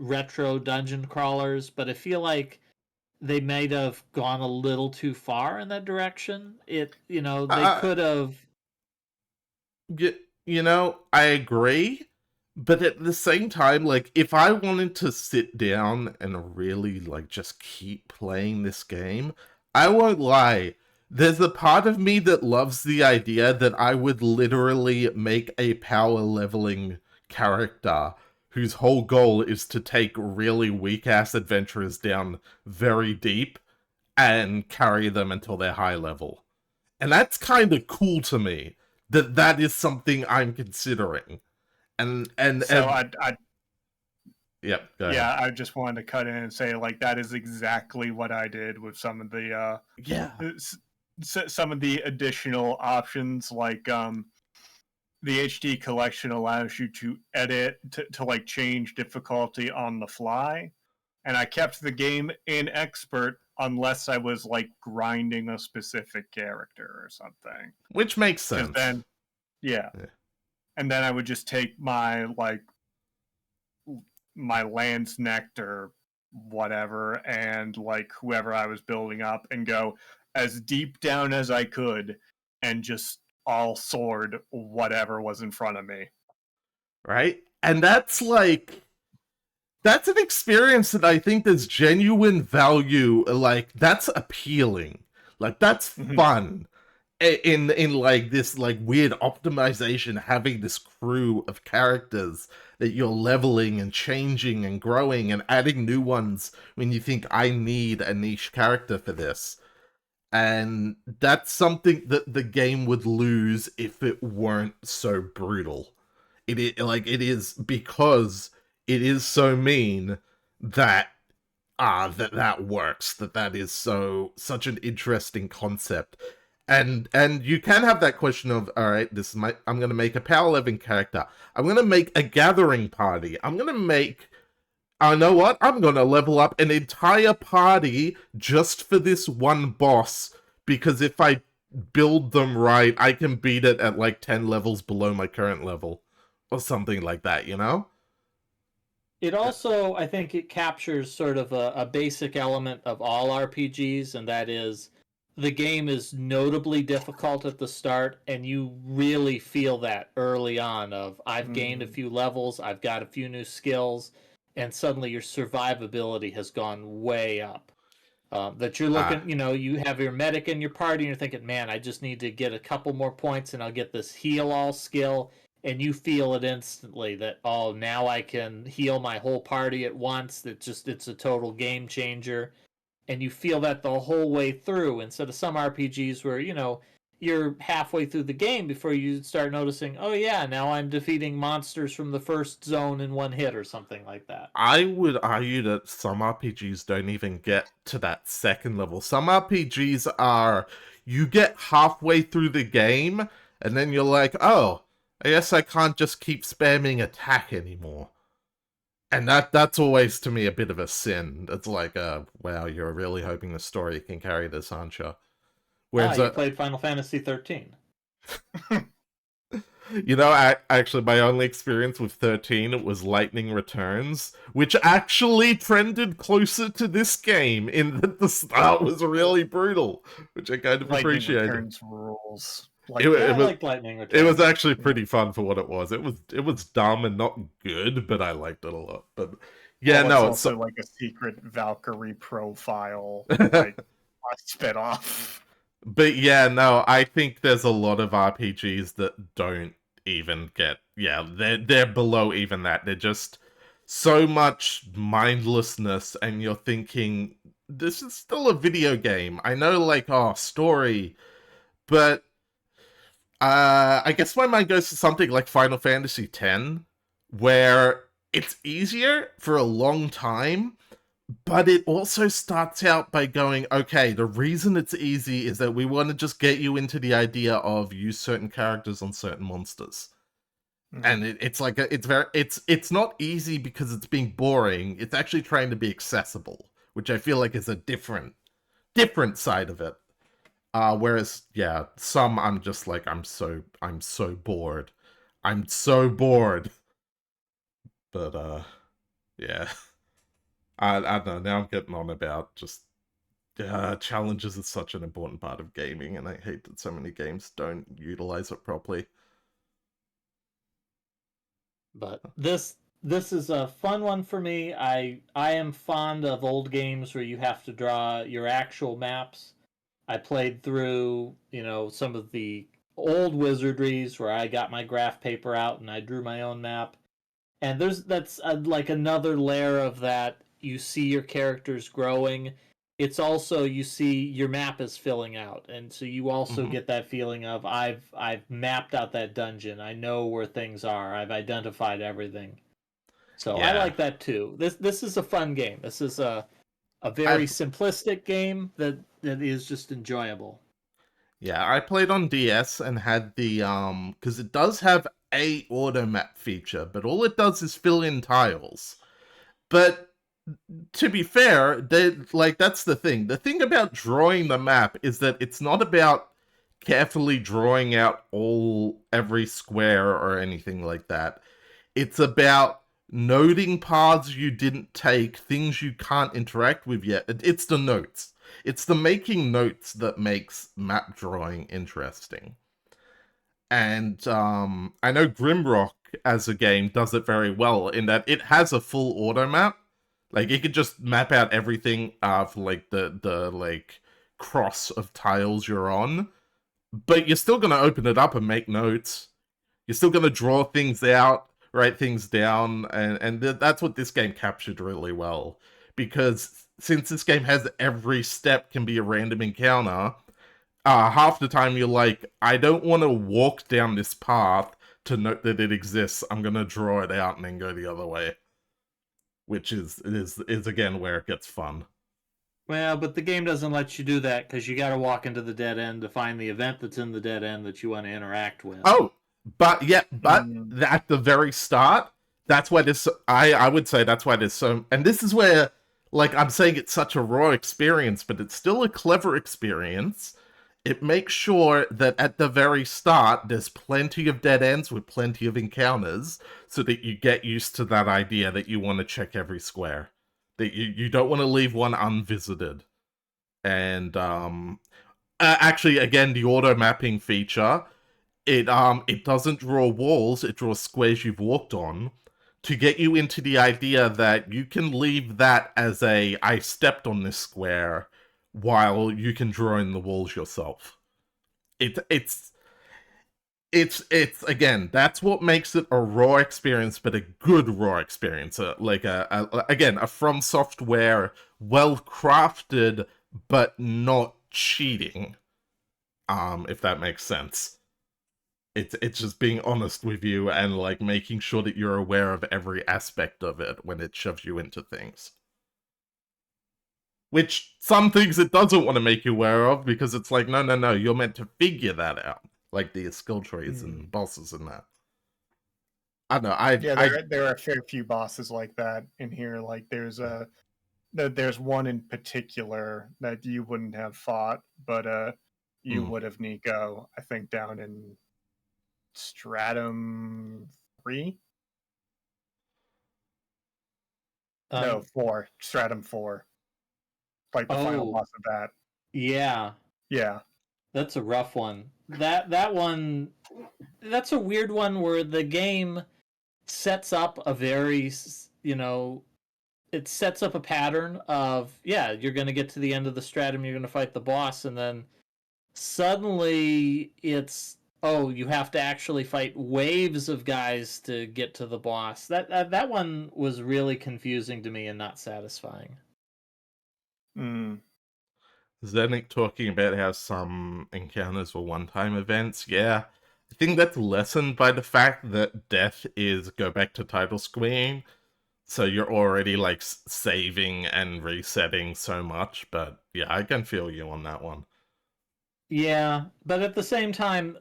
retro dungeon crawlers, but I feel like they might have gone a little too far in that direction. They could have. You know, I agree, but at the same time, like, if I wanted to sit down and really, like, just keep playing this game, I won't lie. There's a part of me that loves the idea that I would literally make a power leveling character whose whole goal is to take really weak-ass adventurers down very deep and carry them until they're high level. And that's kind of cool to me, that is something I'm considering. So I Yep, go ahead. yeah, I just wanted to cut in and say like that is exactly what I did with some of the Yeah. some of the additional options. Like the HD collection allows you to edit to like change difficulty on the fly, and I kept the game in expert unless I was like grinding a specific character or something. Which makes Because sense. then, yeah, and then I would just take my like my Lance Nectar, whatever, and like whoever I was building up, and go as deep down as I could, and just all sword whatever was in front of me. Right? And that's like, that's an experience that I think there's genuine value. Like, that's appealing. Like, that's fun. In like this like weird optimization, having this crew of characters that you're leveling and changing and growing and adding new ones when you think I need a niche character for this. And that's something that the game would lose if it weren't so brutal. It is because it is so mean that that works, that is such an interesting concept. And you can have that question of, all right, this is I'm gonna make a power 11 character, I'm gonna make a gathering party, I'm gonna make, I know what, I'm gonna level up an entire party just for this one boss, because if I build them right, I can beat it at like 10 levels below my current level or something like that, you know? It also, I think, it captures sort of a basic element of all RPGs, and that is the game is notably difficult at the start, and you really feel that early on. Of I've gained a few levels, I've got a few new skills, and suddenly your survivability has gone way up. That you're looking, you have your medic in your party, and you're thinking, man, I just need to get a couple more points, and I'll get this heal all skill, and you feel it instantly that, oh, now I can heal my whole party at once. It's a total game changer, and you feel that the whole way through, instead of some RPGs where you're halfway through the game before you start noticing, oh yeah, now I'm defeating monsters from the first zone in one hit or something like that. I would argue that some RPGs don't even get to that second level. Some RPGs are, you get halfway through the game, and then you're like, oh, I guess I can't just keep spamming attack anymore. And that's always, to me, a bit of a sin. It's like, wow, you're really hoping the story can carry this, aren't you? Whereas, you played Final Fantasy 13. You know, actually, my only experience with 13 it was Lightning Returns, which actually trended closer to this game in that the start was really brutal, which I kind of Lightning appreciated. Returns rules. I liked Lightning Returns. It was actually pretty fun for what it was. It was dumb and not good, but I liked it a lot. But yeah, well, no, it's also like a secret Valkyrie profile, like a spin-off. But yeah, no, I think there's a lot of RPGs that don't even get, they're below even that. They're just so much mindlessness, and you're thinking, this is still a video game. I know, like, oh, story, but I guess my mind goes to something like Final Fantasy X, where it's easier for a long time, but it also starts out by going, okay, the reason it's easy is that we want to just get you into the idea of use certain characters on certain monsters. And it's like, it's not easy because it's being boring. It's actually trying to be accessible, which I feel like is a different side of it. Whereas, yeah, some I'm just like, I'm so bored. I'm so bored. But, yeah. I don't know, now I'm getting on about just challenges is such an important part of gaming, and I hate that so many games don't utilize it properly. But this is a fun one for me. I am fond of old games where you have to draw your actual maps. I played through, some of the old wizardries where I got my graph paper out and I drew my own map. And that's like another layer of that. You see your characters growing, it's also, you see your map is filling out, and so you also Mhm. get that feeling of I've mapped out that dungeon. I know where things are. I've identified everything. So I Yeah. like that too. This is a fun game. This is a very I've simplistic game that is just enjoyable. Yeah, I played on DS and had the because it does have a auto map feature, but all it does is fill in tiles. But to be fair, that's the thing. The thing about drawing the map is that it's not about carefully drawing out every square or anything like that. It's about noting paths you didn't take, things you can't interact with yet. It's the notes. It's the making notes that makes map drawing interesting. And I know Grimrock as a game does it very well in that it has a full auto map. Like it could just map out everything for like the like cross of tiles you're on, but you're still gonna open it up and make notes. You're still gonna draw things out, write things down, and that's what this game captured really well. Because since this game has every step can be a random encounter, half the time you're like, I don't want to walk down this path to note that it exists. I'm gonna draw it out and then go the other way, which is again where it gets fun. Well, but the game doesn't let you do that because you got to walk into the dead end to find the event that's in the dead end that you want to interact with. Oh, but Mm. at the very start, that's why this. I would say that's why there's so. And this is where, like, I'm saying it's such a raw experience, but it's still a clever experience. It makes sure that at the very start, there's plenty of dead ends with plenty of encounters, so that you get used to that idea that you want to check every square, that you don't want to leave one unvisited. And actually, again, the auto mapping feature, it doesn't draw walls, it draws squares you've walked on to get you into the idea that you can leave that as I stepped on this square while you can draw in the walls yourself. It's again, that's what makes it a raw experience, but a good raw experience. Again, a From Software, well crafted but not cheating. If that makes sense. It's just being honest with you and like making sure that you're aware of every aspect of it when it shoves you into things. Which some things it doesn't want to make you aware of because it's like, no, you're meant to figure that out. Like the skill trees and bosses and that. I don't know. Yeah, there are a fair few bosses like that in here. Like there's one in particular that you wouldn't have fought, but you would have, Nico. I think down in Stratum 3. No, 4. Stratum 4. Like the final Oh, boss of that. yeah, Yeah. that's a rough one. That one, that's a weird one where the game sets up a very, it sets up a pattern of, yeah, you're going to get to the end of the stratum, you're going to fight the boss, and then suddenly it's, oh, you have to actually fight waves of guys to get to the boss. That one was really confusing to me and not satisfying. Mm. Zenic talking about how some encounters were one-time events. Yeah, I think that's lessened by the fact that death is go back to title screen, so you're already like saving and resetting so much. But yeah, I can feel you on that one. Yeah, but at the same time,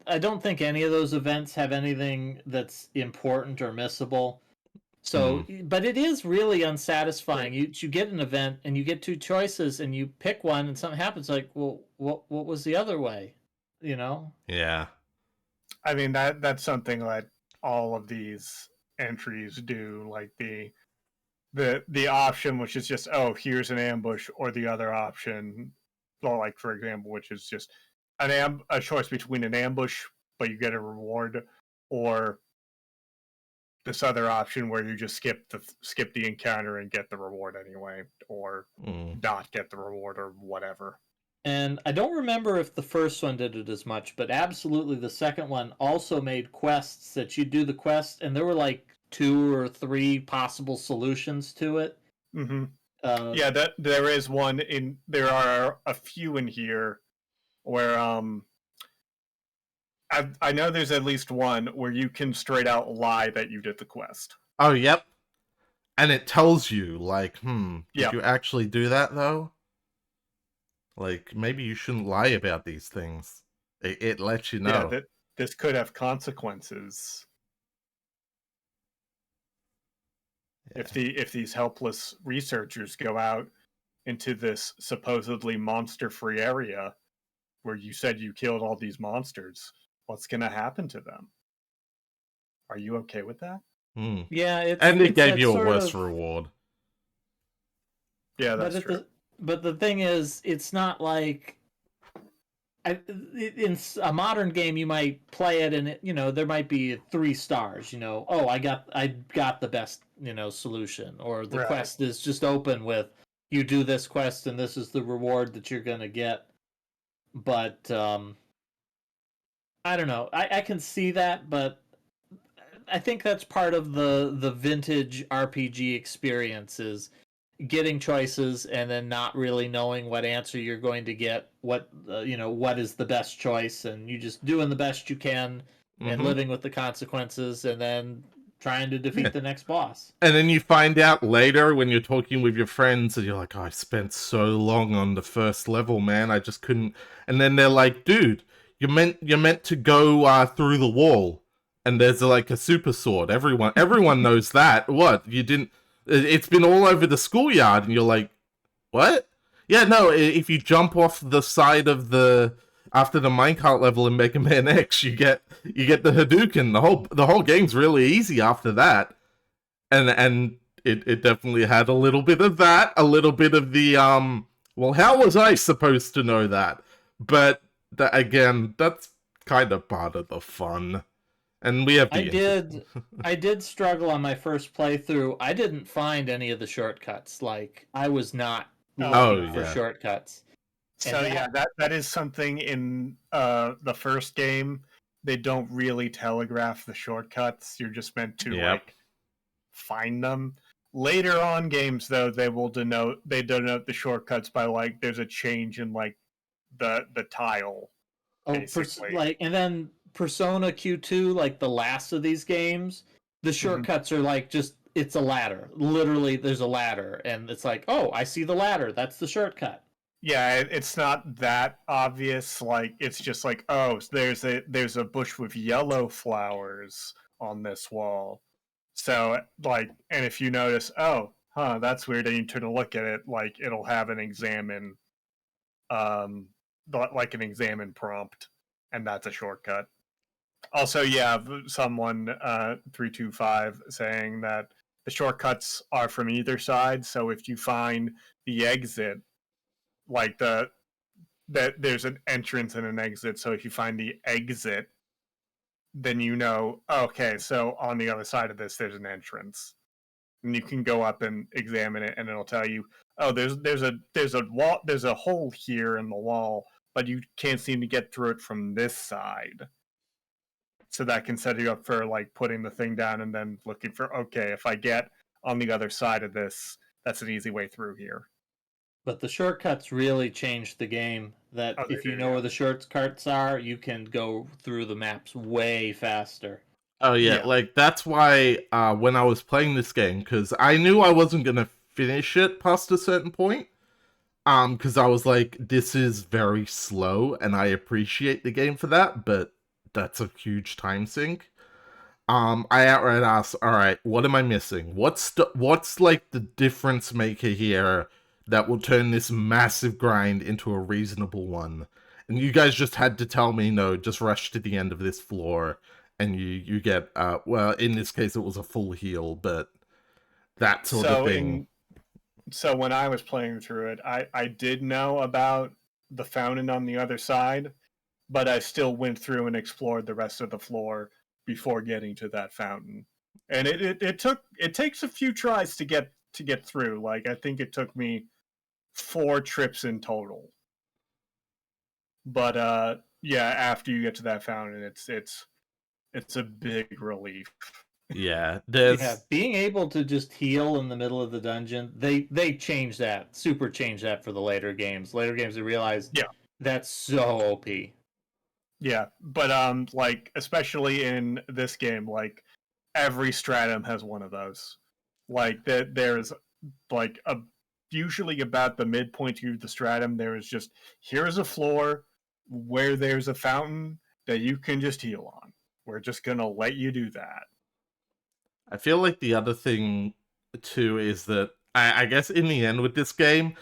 I don't think any of those events have anything that's important or missable. So, but it is really unsatisfying. You get an event and you get two choices and you pick one and something happens. Like, well, what was the other way? You know? Yeah. I mean that's something that all of these entries do. Like the option which is just, oh, here's an ambush, or the other option, or like for example, which is just a choice between an ambush but you get a reward, or this other option where you just skip the encounter and get the reward anyway, or not get the reward, or whatever. And I don't remember if the first one did it as much, but absolutely the second one also made quests that you do the quest, and there were like 2 or 3 possible solutions to it. Mm-hmm. Yeah, that there is one in. There are a few in here where I know there's at least one where you can straight out lie that you did the quest. Oh, yep. And it tells you, like, did Yep. you actually do that, though? Like, maybe you shouldn't lie about these things. It lets you know. Yeah, that this could have consequences Yeah. if these helpless researchers go out into this supposedly monster-free area where you said you killed all these monsters. What's going to happen to them? Are you okay with that? Hmm. Yeah, And it it's gave that you a sort worse of, reward. Yeah, that's but true. but the thing is, it's not like in a modern game you might play it and there might be 3 stars. Oh, I got the best solution, or the Right. quest is just open with you do this quest and this is the reward that you're gonna get. But I don't know. I can see that, but I think that's part of the vintage RPG experience is getting choices and then not really knowing what answer you're going to get, what what is the best choice, and you just doing the best you can and Mm-hmm. living with the consequences, and then trying to defeat the next boss. And then you find out later when you're talking with your friends, and you're like, oh, I spent so long on the first level, man. I just couldn't. And then they're like, dude, you're meant to go through the wall, and there's like a super sword. Everyone knows that. What you didn't? It's been all over the schoolyard, and you're like, what? Yeah, no. If you jump off the side of the after the minecart level in Mega Man X, you get the Hadouken. The whole game's really easy after that. And it definitely had a little bit of that, a little bit of the well, how was I supposed to know that? But again, that's kind of part of the fun. And we have the I did struggle on my first playthrough. I didn't find any of the shortcuts. Like, I was not Oh, looking for yeah. shortcuts. So And yeah, that is something in the first game. They don't really telegraph the shortcuts. You're just meant to Yep. like find them. Later on games though, they denote the shortcuts by like there's a change in like the tile. Basically. and then Persona Q2, like the last of these games, the shortcuts are like just it's a ladder. Literally, there's a ladder, and it's like, oh, I see the ladder. That's the shortcut. Yeah, it's not that obvious. Like it's just like, oh, there's a bush with yellow flowers on this wall. So like, and if you notice, oh, that's weird, and you turn to look at it, like it'll have an examine, like an examine prompt, and that's a shortcut. Also, yeah, someone 325 saying that the shortcuts are from either side. So if you find the exit, like that there's an entrance and an exit. So if you find the exit, then you know, okay, so on the other side of this, there's an entrance, and you can go up and examine it, and it'll tell you, oh, there's a wall, there's a hole here in the wall, but you can't seem to get through it from this side. So that can set you up for like putting the thing down and then looking for, okay, if I get on the other side of this, that's an easy way through here. But the shortcuts really changed the game. That Oh, if they you do, know yeah. where the shortcuts are, you can go through the maps way faster. Oh yeah, Yeah. like that's why when I was playing this game, because I knew I wasn't gonna finish it past a certain point, because I was like, this is very slow, and I appreciate the game for that, but that's a huge time sink. I outright asked, all right, what am I missing? What's like the difference maker here that will turn this massive grind into a reasonable one? And you guys just had to tell me, no, just rush to the end of this floor, and you get well, in this case, it was a full heal, but that sort of thing. So when I was playing through it, I did know about the fountain on the other side, but I still went through and explored the rest of the floor before getting to that fountain. And it takes a few tries to get through. Like I think it took me 4 trips in total. But yeah, after you get to that fountain, it's a big relief. Yeah, Yeah, being able to just heal in the middle of the dungeon, they changed that, super changed that for the later games. Later games, they realized Yeah. that's so OP. Yeah, but like especially in this game, like every stratum has one of those. Like that, there's like a usually about the midpoint of the stratum. There is just here's a floor where there's a fountain that you can just heal on. We're just gonna let you do that. I feel like the other thing too is that I guess in the end with this game,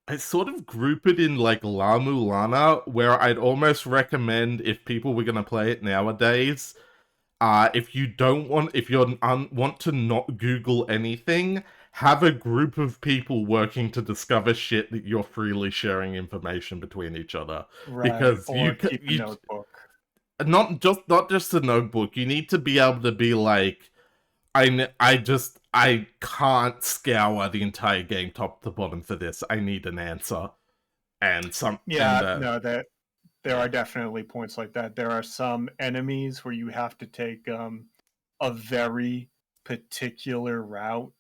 I sort of group it in like La Mulana, where I'd almost recommend if people were gonna play it nowadays, if you don't want, if you want to not Google anything, have a group of people working to discover shit that you're freely sharing information between each other. Right. Because Or keep a notebook. not just a notebook. You need to be able to be like, I can't scour the entire game top to bottom for this. I need an answer. Yeah, no, that there are definitely points like that. There are some enemies where you have to take a very particular route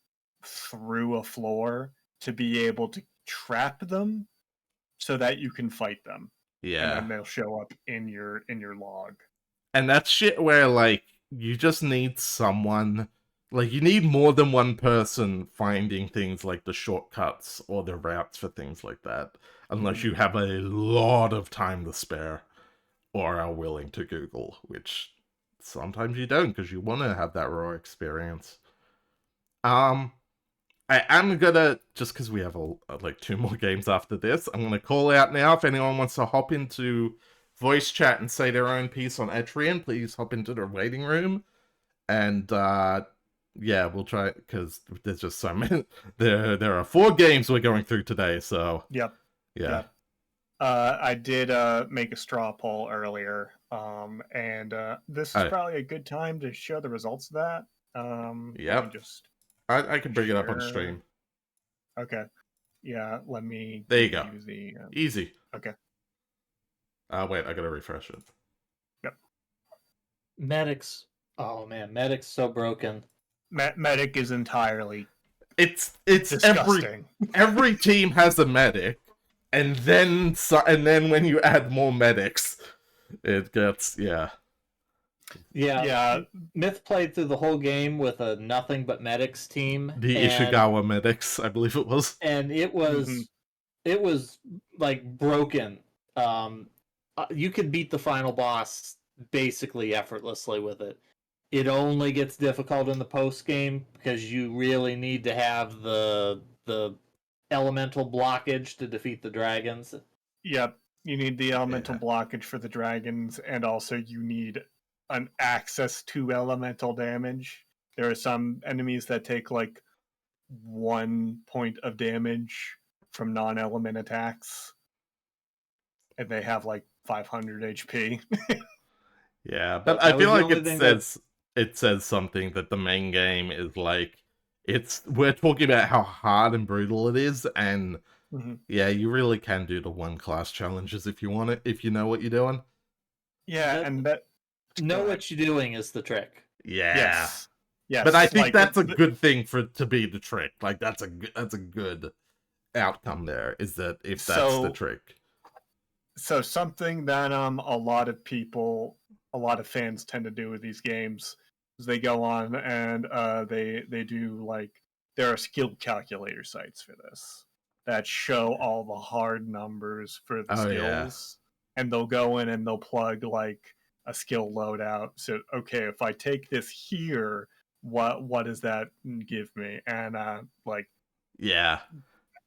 through a floor to be able to trap them so that you can fight them. And yeah. then they'll show up in your log. And that's shit where, like, you just need someone, like, you need more than one person finding things like the shortcuts or the routes for things like that. Unless you have a lot of time to spare or are willing to Google, which sometimes you don't because you want to have that raw experience. I am gonna, just because we have like 2 more games after this, I'm gonna call out now if anyone wants to hop into voice chat and say their own piece on Etrian, please hop into the waiting room. And yeah, we'll try, because there's just so many. There are 4 games we're going through today, so Yep. yeah. Yep. I did make a straw poll earlier, and this is probably a good time to show the results of that. Yep. Let me just I can bring it up on stream. Okay. Yeah, let me. There you go. The, easy. Okay. Wait, I gotta refresh it. Yep. Medics. Oh man, Medic's so broken. Medic is entirely. It's disgusting. every team has a medic, and then when you add more medics, it gets Yeah. Myth played through the whole game with a nothing but medics team. The Ishikawa medics, I believe it was. And it was like broken. You could beat the final boss basically effortlessly with it. It only gets difficult in the post game because you really need to have the elemental blockage to defeat the dragons. Yep, you need the elemental blockage for the dragons, and also you need an access to elemental damage. There are some enemies that take like 1 point of damage from non-element attacks, and they have like 500 HP. Yeah, but I feel like it says something that the main game is like, we're talking about how hard and brutal it is, and yeah, you really can do the 1 class challenges if you want it, if you know what you're doing. Yeah, and that know what you're doing is the trick. Yeah. Yes. But I think that's a good thing for it to be the trick. Like that's a good outcome there, is that if that's the trick. So something that a lot of fans tend to do with these games is they go on and they do, like, there are skill calculator sites for this that show all the hard numbers for the skills, and they'll go in and they'll plug like a skill loadout. So okay, if I take this here, what does that give me? And like, yeah,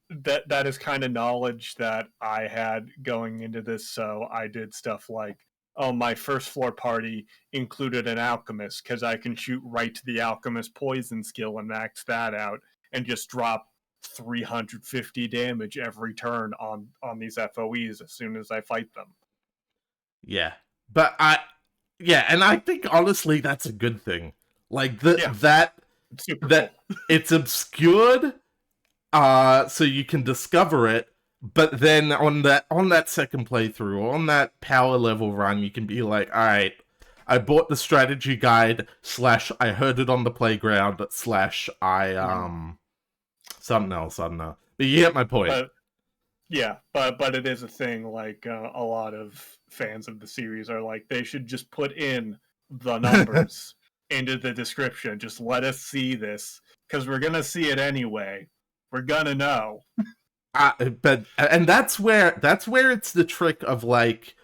that is kind of knowledge that I had going into this. So I did stuff like, oh, my first floor party included an alchemist because I can shoot right to the alchemist poison skill and max that out and just drop 350 damage every turn on these FOEs as soon as I fight them. Yeah, but and I think honestly that's a good thing. Like that it's obscured, so you can discover it. But then on that second playthrough, or on that power level run, you can be like, all right, I bought the strategy guide / I heard it on the playground / something else, I don't know. But you get my point. But yeah, but it is a thing. Like a lot of fans of the series are like, they should just put in the numbers into the description. Just let us see this, because we're gonna see it anyway. We're gonna know. And that's where it's the trick of like,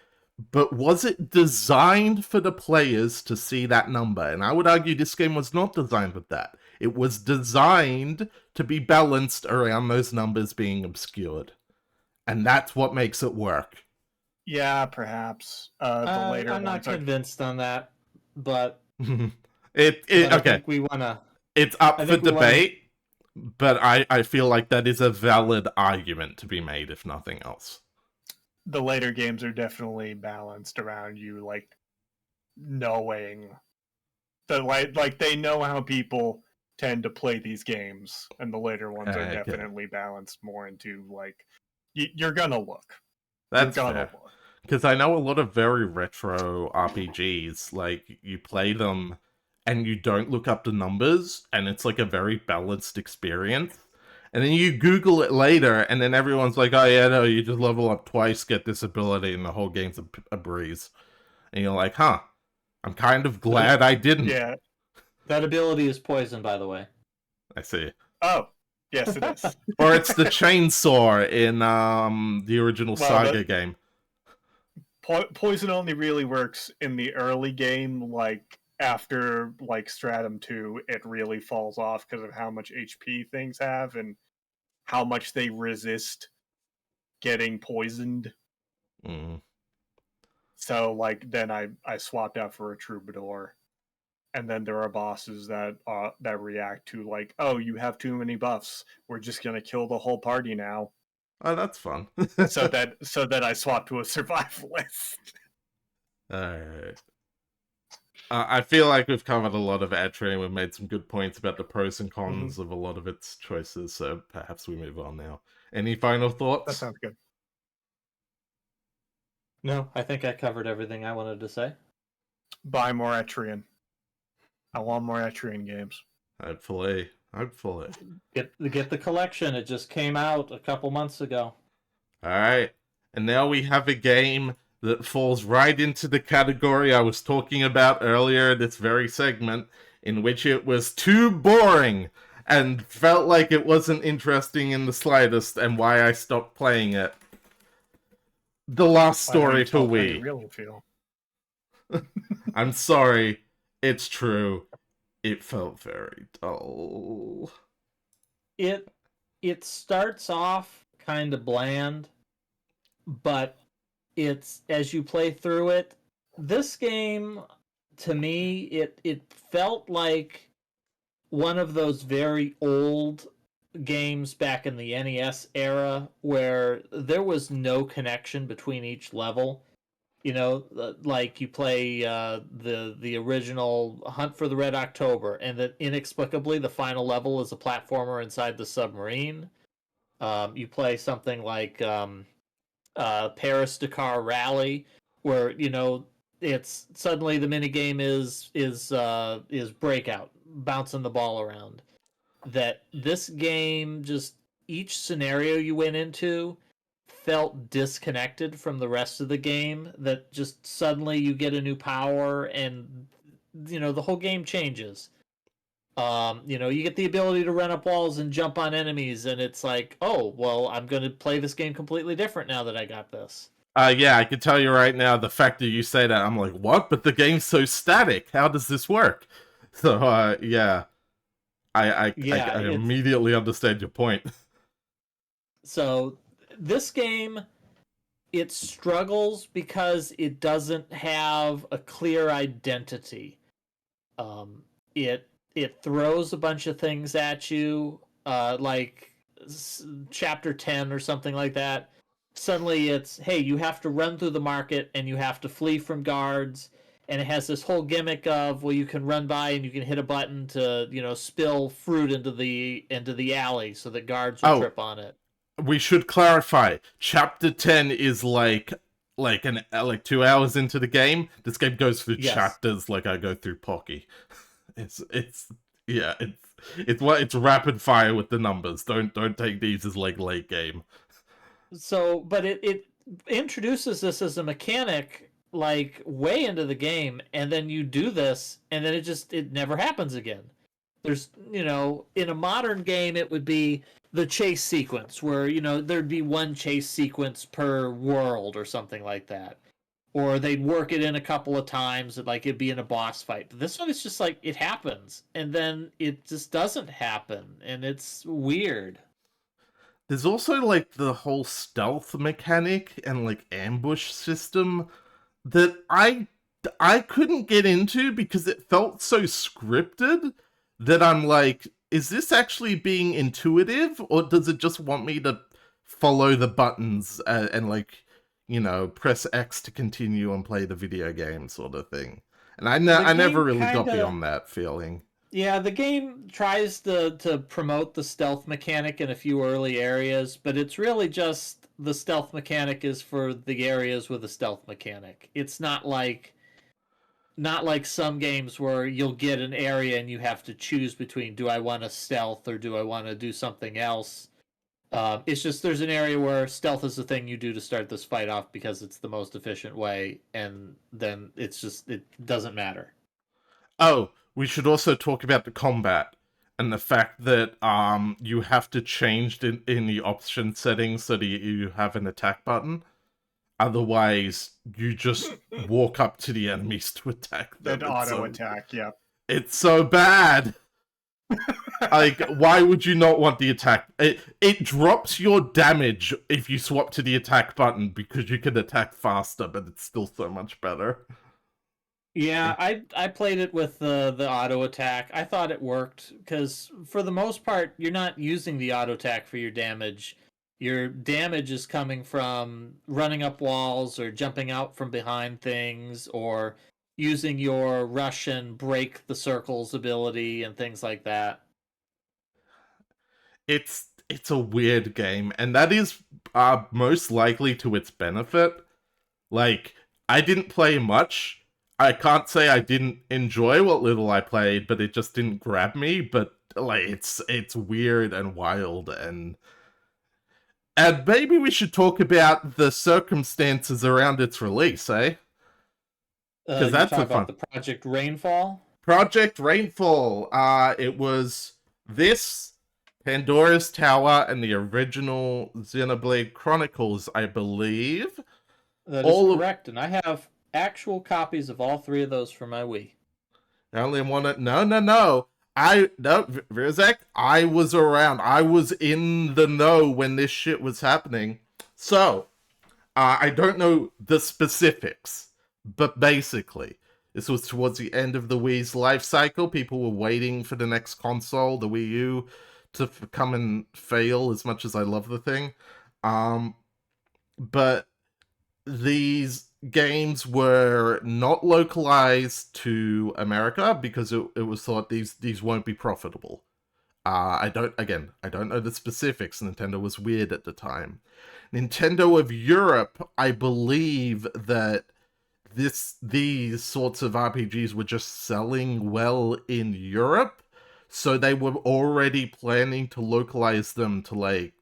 but was it designed for the players to see that number? And I would argue this game was not designed with that. It was designed to be balanced around those numbers being obscured. And that's what makes it work. Yeah, perhaps. The later I'm not ones are- convinced on that, but Okay. I think we wanna. It's up I for think we debate, but I feel like that is a valid argument to be made, if nothing else. the later games are definitely balanced around you, like knowing that, like they know how people tend to play these games, and the later ones are Okay. definitely balanced more into like you're gonna look. That's you're gonna fair. look. Because I know a lot of very retro RPGs, like, you play them and you don't look up the numbers, and it's like a very balanced experience. And then you Google it later, and then everyone's like, oh yeah, no, you just level up twice, get this ability, and the whole game's a breeze. And you're like, huh, I'm kind of glad I didn't. Yeah. That ability is poison, by the way. I see. Oh, yes, it is. Or it's the chainsaw in the original Well, Saga game. Poison only really works in the early game. Like after like Stratum 2, it really falls off because of how much HP things have and how much they resist getting poisoned. Mm. So like then I swapped out for a Troubadour, and then there are bosses that react to like, oh, you have too many buffs. We're just gonna kill the whole party now. Oh, that's fun. so that I swapped to a survivalist. Alright. I feel like we've covered a lot of Etrian. We've made some good points about the pros and cons of a lot of its choices, so perhaps we move on now. Any final thoughts? That sounds good. No, I think I covered everything I wanted to say. Buy more Etrian. I want more Etrian games. Hopefully. Get the collection. It just came out a couple months ago. Alright. And now we have a game that falls right into the category I was talking about earlier in this very segment, in which it was too boring and felt like it wasn't interesting in the slightest, and why I stopped playing it. The Last Story for How you Wii. really feel. I'm sorry. It's true. It felt very dull. It starts off kind of bland, but it's as you play through it, this game to me it felt like one of those very old games back in the NES era where there was no connection between each level. You know, like you play the original Hunt for the Red October, and that inexplicably the final level is a platformer inside the submarine. You play something like Paris Dakar Rally, where it's suddenly the minigame is breakout, bouncing the ball around. That this game, just each scenario you went into felt disconnected from the rest of the game, that just suddenly you get a new power and the whole game changes. You get the ability to run up walls and jump on enemies, and it's like, oh well, I'm going to play this game completely different now that I got this. Yeah, I can tell you right now, the fact that you say that, I'm like, what? But the game's so static. How does this work? So, yeah. I immediately understand your point. So, this game, it struggles because it doesn't have a clear identity. It throws a bunch of things at you, like chapter 10 or something like that. Suddenly it's, hey, you have to run through the market and you have to flee from guards, and it has this whole gimmick of, well, you can run by and you can hit a button to spill fruit into the alley so that guards will trip on it. We should clarify. Chapter 10 is like like 2 hours into the game. This game goes through Yes. chapters like I go through Pocky. It's rapid fire with the numbers. Don't take these as like late game. So, but it introduces this as a mechanic like way into the game, and then you do this, and then it never happens again. There's, in a modern game, it would be the chase sequence where, there'd be one chase sequence per world or something like that. Or they'd work it in a couple of times, and like it'd be in a boss fight. But this one is just like it happens, and then it just doesn't happen, and it's weird. There's also like the whole stealth mechanic and like ambush system that I couldn't get into because it felt so scripted that I'm like, is this actually being intuitive, or does it just want me to follow the buttons and like, press X to continue and play the video game sort of thing? And I never really got beyond that feeling. Yeah, the game tries to promote the stealth mechanic in a few early areas, but it's really just the stealth mechanic is for the areas with a stealth mechanic. It's not like some games where you'll get an area and you have to choose between, do I want to stealth or do I want to do something else? It's just there's an area where stealth is the thing you do to start this fight off because it's the most efficient way, and then it doesn't matter. Oh, we should also talk about the combat and the fact that you have to change in the option settings so that you have an attack button. Otherwise, you just walk up to the enemies to attack them. That auto attack, yeah. It's so bad. Like, why would you not want the attack? It drops your damage if you swap to the attack button because you can attack faster, but it's still so much better. Yeah, I played it with the auto attack. I thought it worked because for the most part, you're not using the auto attack for your damage. Your damage is coming from running up walls or jumping out from behind things or using your rush and break the circles ability and things like that. It's a weird game, and that is most likely to its benefit. Like, I didn't play much. I can't say I didn't enjoy what little I played, but it just didn't grab me. But like, it's weird and wild, and maybe we should talk about the circumstances around its release, eh? Because that's about the Project Rainfall. Project Rainfall. It was this, Pandora's Tower, and the original Xenoblade Chronicles, I believe. That is correct, and I have actual copies of all three of those for my Wii. I only want to... No. Virzek, I was around. I was in the know when this shit was happening. So, I don't know the specifics, but basically, this was towards the end of the Wii's life cycle. People were waiting for the next console, the Wii U, to come and fail as much as I love the thing. But these games were not localized to America because it was thought these won't be profitable. I don't know the specifics. Nintendo was weird at the time. Nintendo of Europe, I believe that these sorts of RPGs were just selling well in Europe, so they were already planning to localize them to like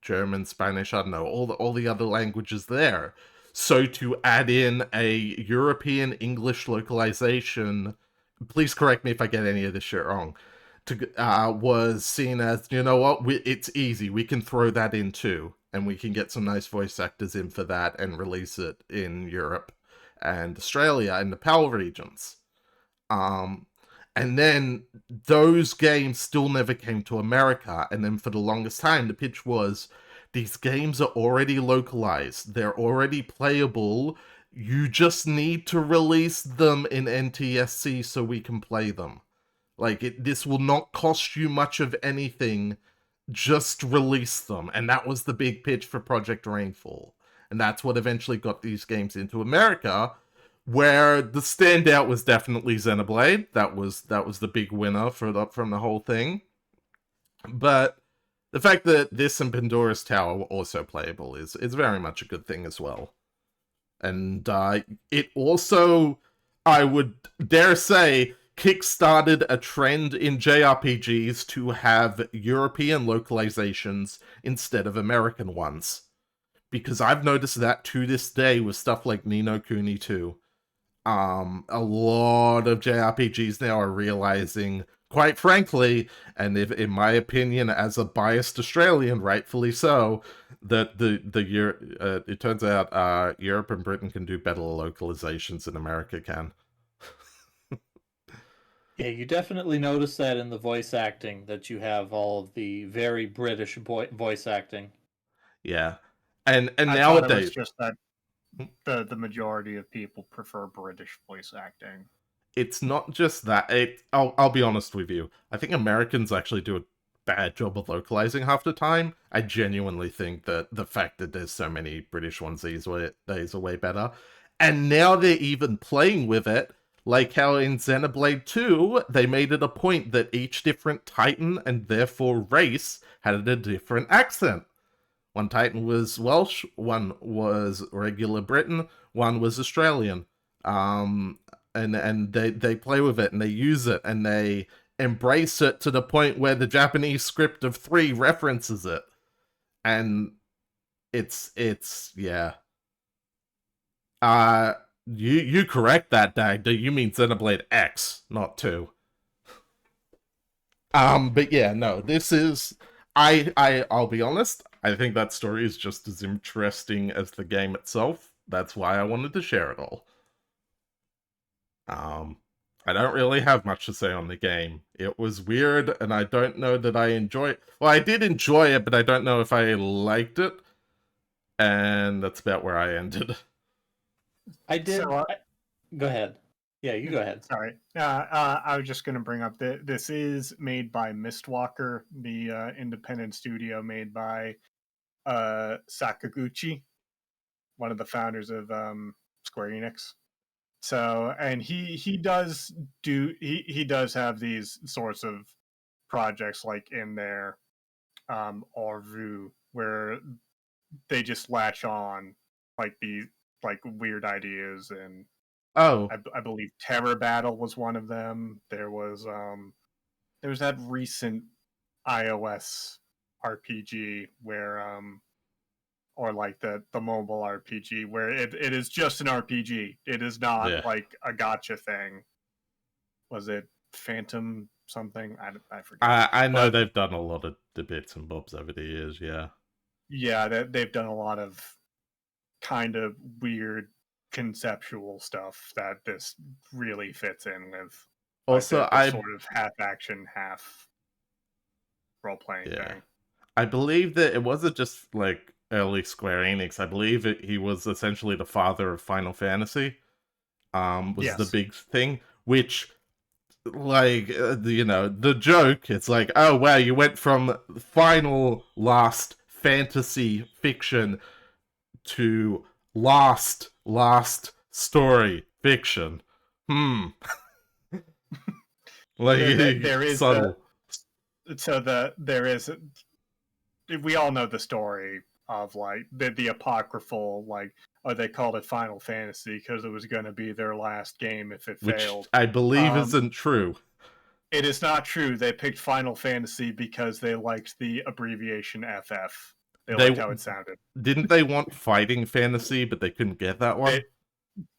German, Spanish, I don't know, all the other languages there. So to add in a European English localization, please correct me if I get any of this shit wrong, was seen as, you know what, it's easy, we can throw that in too, and we can get some nice voice actors in for that and release it in Europe and Australia and the PAL regions. And then those games still never came to America, and then for the longest time the pitch was, these games are already localized, they're already playable, you just need to release them in NTSC so we can play them. Like, this will not cost you much of anything, just release them. And that was the big pitch for Project Rainfall. And that's what eventually got these games into America, where the standout was definitely Xenoblade. That was the big winner from the whole thing. But the fact that this and Pandora's Tower were also playable is very much a good thing as well. And it also, I would dare say, kickstarted a trend in JRPGs to have European localizations instead of American ones. Because I've noticed that to this day with stuff like Ni no Kuni 2. A lot of JRPGs now are realizing, quite frankly, and if, in my opinion, as a biased Australian, rightfully so, that it turns out Europe and Britain can do better localizations than America can. Yeah, you definitely notice that in the voice acting, that you have all of the very British voice acting. Yeah, and I thought it was nowadays, just that the majority of people prefer British voice acting. it's not just that. I'll be honest with you. I think Americans actually do a bad job of localizing half the time. I genuinely think that the fact that there's so many British ones these days are way better. And now they're even playing with it, like how in Xenoblade 2, they made it a point that each different Titan and therefore race had a different accent. One Titan was Welsh, one was regular Britain, one was Australian. And they play with it and they use it and they embrace it to the point where the Japanese script of 3 references it. And it's yeah. You correct that, Dagda. You mean Xenoblade X, not 2. But yeah, no, this is I'll be honest, I think that story is just as interesting as the game itself. That's why I wanted to share it all. I don't really have much to say on the game. It was weird, and I don't know that I enjoy it. Well, I did enjoy it, but I don't know if I liked it. And that's about where I ended. I did. So, Go ahead. Yeah, you go ahead. Sorry. I was just going to bring up that this is made by Mistwalker, the independent studio made by Sakaguchi, one of the founders of Square Enix. So, and he does have these sorts of projects like in their Orvu, where they just latch on like these like weird ideas. And Oh, I believe Terror Battle was one of them. There was that recent iOS RPG where or like the mobile RPG where it is just an RPG. It is not like a gotcha thing. Was it Phantom something? I forget. I know they've done a lot of the bits and bobs over the years, yeah. Yeah, they've done a lot of kind of weird conceptual stuff that this really fits in with. Also, the sort of half action, half role playing thing. I believe that it wasn't just like early Square Enix. I believe he was essentially the father of Final Fantasy. Was the big thing, which, like, the joke. It's like, oh wow, you went from final last fantasy fiction to last story fiction. Like there is subtle. We all know the story of like the apocryphal, like, oh, they called it Final Fantasy because it was going to be their last game if it failed. I believe isn't true. It is not true. They picked Final Fantasy because they liked the abbreviation FF. They liked how it sounded. Didn't they want Fighting Fantasy, but they couldn't get that one?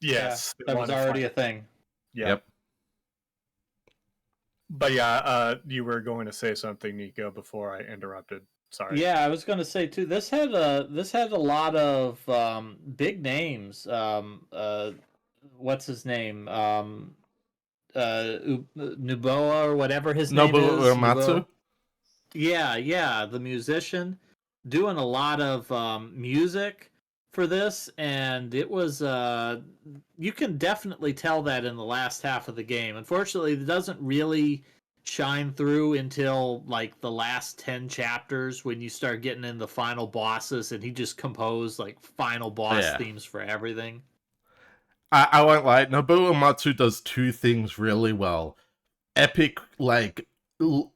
Yes. That was already a thing. Yep. But yeah, you were going to say something, Nico, before I interrupted. Sorry. Yeah, I was going to say too. This had a lot of big names. What's his name? Nuboa or whatever his name is. Nobuo Uematsu? Yeah, the musician doing a lot of music for this, and it was you can definitely tell that in the last half of the game. Unfortunately, it doesn't really shine through until like the last 10 chapters when you start getting in the final bosses, and he just composed like final boss themes for everything. I won't lie, Nobuo Uematsu does 2 things really well. Epic, like,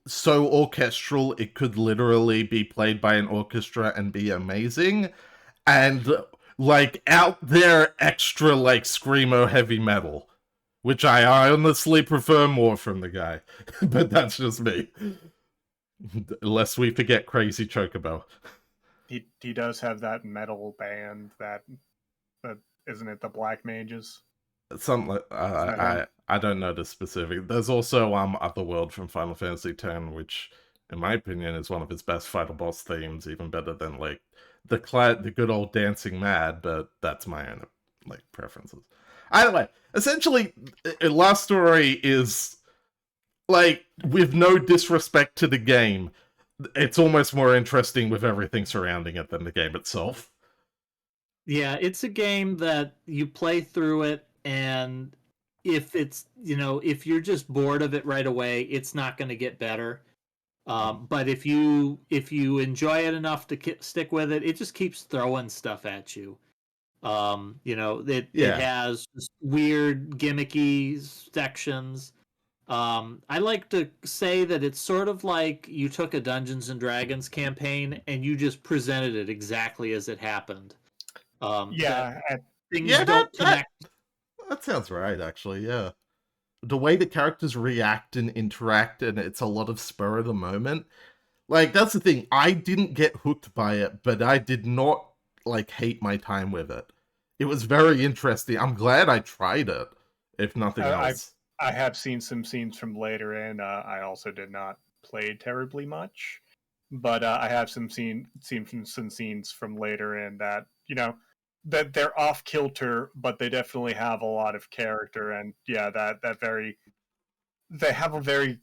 so orchestral it could literally be played by an orchestra and be amazing, and like out there extra like screamo heavy metal, which I honestly prefer more from the guy, but that's just me. Lest we forget Crazy Chocobo. He does have that metal band that isn't it the Black Mages? Something like that him? I don't know the specific. There's also Otherworld from Final Fantasy X, which in my opinion is one of its best final boss themes, even better than like the good old Dancing Mad, but that's my own like preferences. Either way, essentially, Last Story is like, with no disrespect to the game, it's almost more interesting with everything surrounding it than the game itself. Yeah, it's a game that you play through it, and if it's, if you're just bored of it right away, it's not going to get better. But if you enjoy it enough to stick with it, it just keeps throwing stuff at you. It Yeah. has just weird gimmicky sections. I like to say that it's sort of like you took a Dungeons and Dragons campaign and you just presented it exactly as it happened. Yeah, Things Yeah, don't connect. that sounds right, actually, yeah. The way the characters react and interact, and it's a lot of spur of the moment. Like, that's the thing. I didn't get hooked by it, but I did not, like, hate my time with it. It was very interesting. I'm glad I tried it, if nothing else. I have seen some scenes from later, and I also did not play terribly much, but I have seen some scenes from later in that that they're off kilter, but they definitely have a lot of character, and yeah, they have a very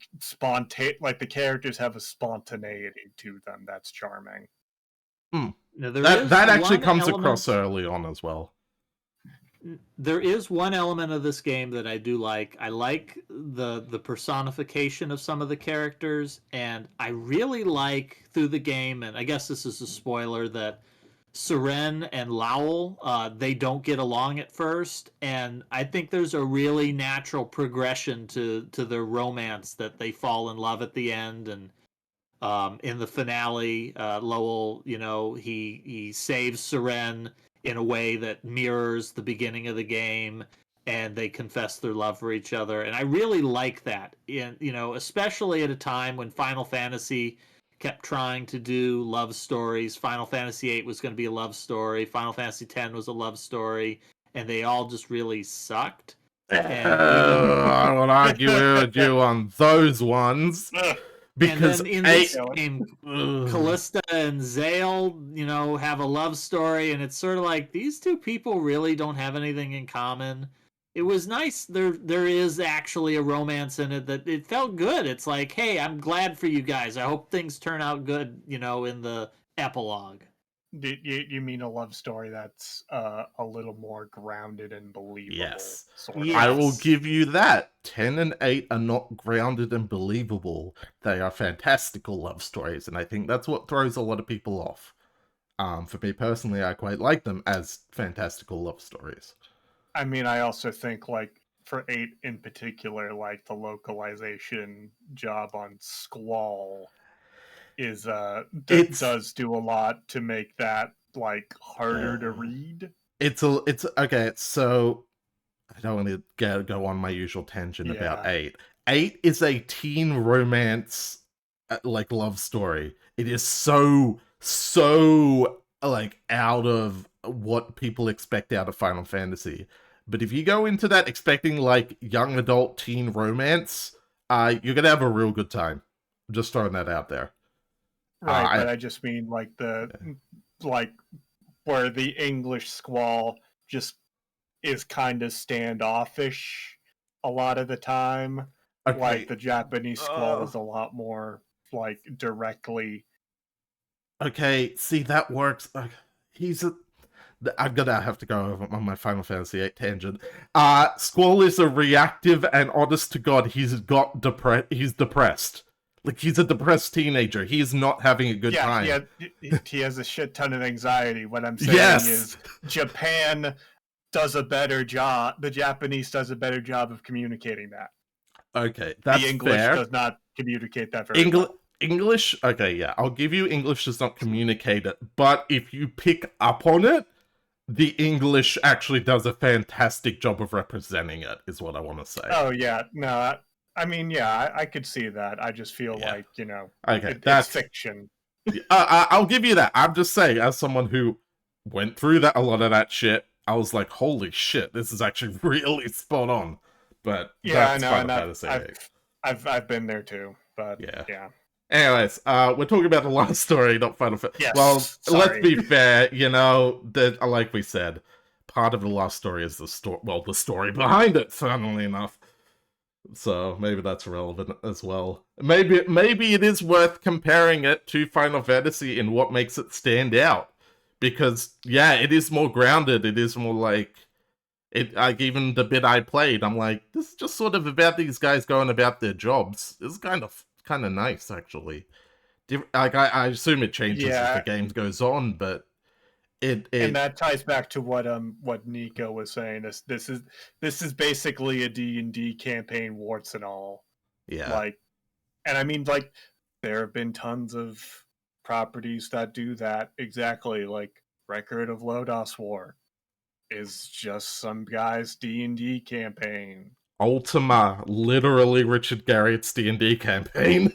like the characters have a spontaneity to them that's charming. Now, That actually comes across early on as well. There is one element of this game that I do like. I like the personification of some of the characters, and I really like through the game, and I guess this is a spoiler, that Seren and Lowell, they don't get along at first, and I think there's a really natural progression to their romance, that they fall in love at the end. And in the finale, Lowell, he saves Seren in a way that mirrors the beginning of the game, and they confess their love for each other. And I really like that, especially at a time when Final Fantasy kept trying to do love stories. Final Fantasy VIII was going to be a love story. Final Fantasy X was a love story, and they all just really sucked. I will argue with you on those ones. Because and then in this game, Callista and Zale, have a love story, and it's sort of like, these two people really don't have anything in common. It was nice. There is actually a romance in it that it felt good. It's like, hey, I'm glad for you guys. I hope things turn out good, in the epilogue. You mean a love story that's a little more grounded and believable? Yes. Sort of. Yes. I will give you that. 10 and 8 are not grounded and believable. They are fantastical love stories, and I think that's what throws a lot of people off. For me personally, I quite like them as fantastical love stories. I mean, I also think, like, for 8 in particular, like, the localization job on Squall is does do a lot to make that, like, harder to read. It's okay, so I don't want to go on my usual tangent about 8. 8 is a teen romance like love story. It is so like out of what people expect out of Final Fantasy. But if you go into that expecting like young adult teen romance, you're gonna have a real good time. I'm just throwing that out there. Right, but I just mean like where the English Squall just is kind of standoffish a lot of the time. Okay. Like the Japanese Squall is a lot more like directly. Okay, see, that works. I'm gonna have to go over on my Final Fantasy VIII tangent. Squall is a reactive, and honest to God, he's depressed. Like, he's a depressed teenager. He's not having a good time. Yeah, he has a shit ton of anxiety. What I'm saying is Japan does a better job. The Japanese does a better job of communicating that. Okay, that's the English fair. Does not communicate that very well. English, okay, yeah, I'll give you English does not communicate it, but if you pick up on it, the English actually does a fantastic job of representing it, is what I want to say. Oh yeah, no, I mean, yeah, I could see that. I just feel Yeah. like, you know, Okay, it's fiction. I'll give you that. I'm just saying, as someone who went through that, a lot of that shit, I was like, holy shit, this is actually really spot on. But Yeah, I that's know, Final and Fantasy VIII. I've been there too, but Yeah. yeah. Anyways, we're talking about the last story, not Final Fantasy. Yes, Well, let's sorry. be fair, you know, that like we said, part of the last story is the story. Well, the story behind it, funnily enough. So maybe that's relevant as well. Maybe it is worth comparing it to Final Fantasy in what makes it stand out. Because yeah, it is more grounded. It is more like it. Like even the bit I played, I'm like, this is just sort of about these guys going about their jobs. It's kind of nice actually. Like I assume it changes as the Yeah. game goes on, but And it that ties back to what Nico was saying. This is basically a D&D campaign, warts and all. yeah. Like, and I mean, like, there have been tons of properties that do that exactly. Like, Record of Lodos War is just some guy's D&D campaign. Ultima, literally Richard Garriott's D&D campaign.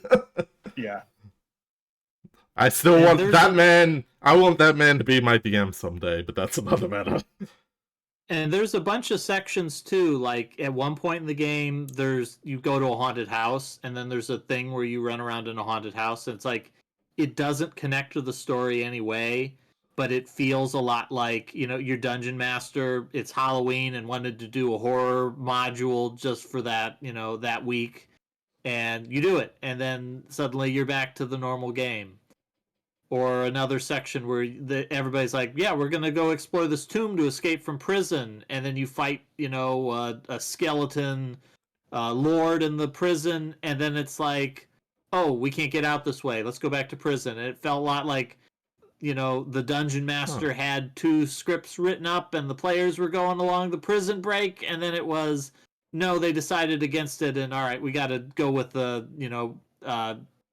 Yeah. I still And want there's that a- man. I want that man to be my DM someday, but that's another matter. And there's a bunch of sections too. Like at one point in the game, you go to a haunted house, and then there's a thing where you run around in a haunted house, and it's like it doesn't connect to the story anyway, but it feels a lot like, you know, your dungeon master. It's Halloween and wanted to do a horror module just for that, you know, that week, and you do it, and then suddenly you're back to the normal game. Or another section where everybody's like, yeah, we're gonna go explore this tomb to escape from prison, and then you fight, you know, a skeleton lord in the prison, and then it's like, oh, we can't get out this way, let's go back to prison. And it felt a lot like, you know, the dungeon master had two scripts written up and the players were going along the prison break, and then it was, no, they decided against it, and all right, we got to go with the, you know,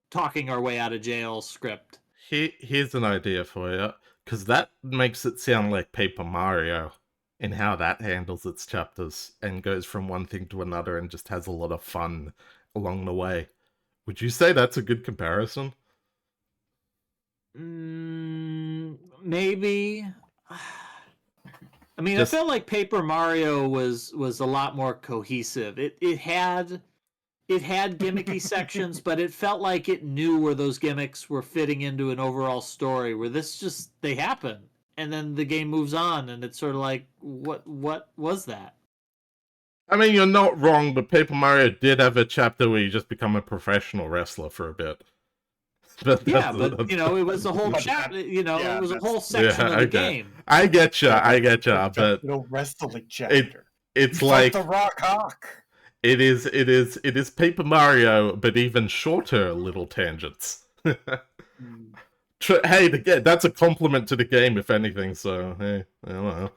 talking our way out of jail script. Here's an idea for you, because that makes it sound like Paper Mario in how that handles its chapters and goes from one thing to another and just has a lot of fun along the way. Would you say that's a good comparison? Maybe. I mean, Just- I felt like Paper Mario was a lot more cohesive. It had gimmicky sections, but it felt like it knew where those gimmicks were fitting into an overall story. Where this just, they happen, and then the game moves on, and it's sort of like, what was that? I mean, you're not wrong, but Paper Mario did have a chapter where you just become a professional wrestler for a bit. Yeah, but you know, it was a whole But chapter. You know, yeah, it was a that's- whole section of the okay. game. I get you, but no wrestling chapter. it's You like fight the Rock Hawk. it is Paper Mario, but even shorter little tangents. Hey, again, that's a compliment to the game, if anything. So hey, I don't know.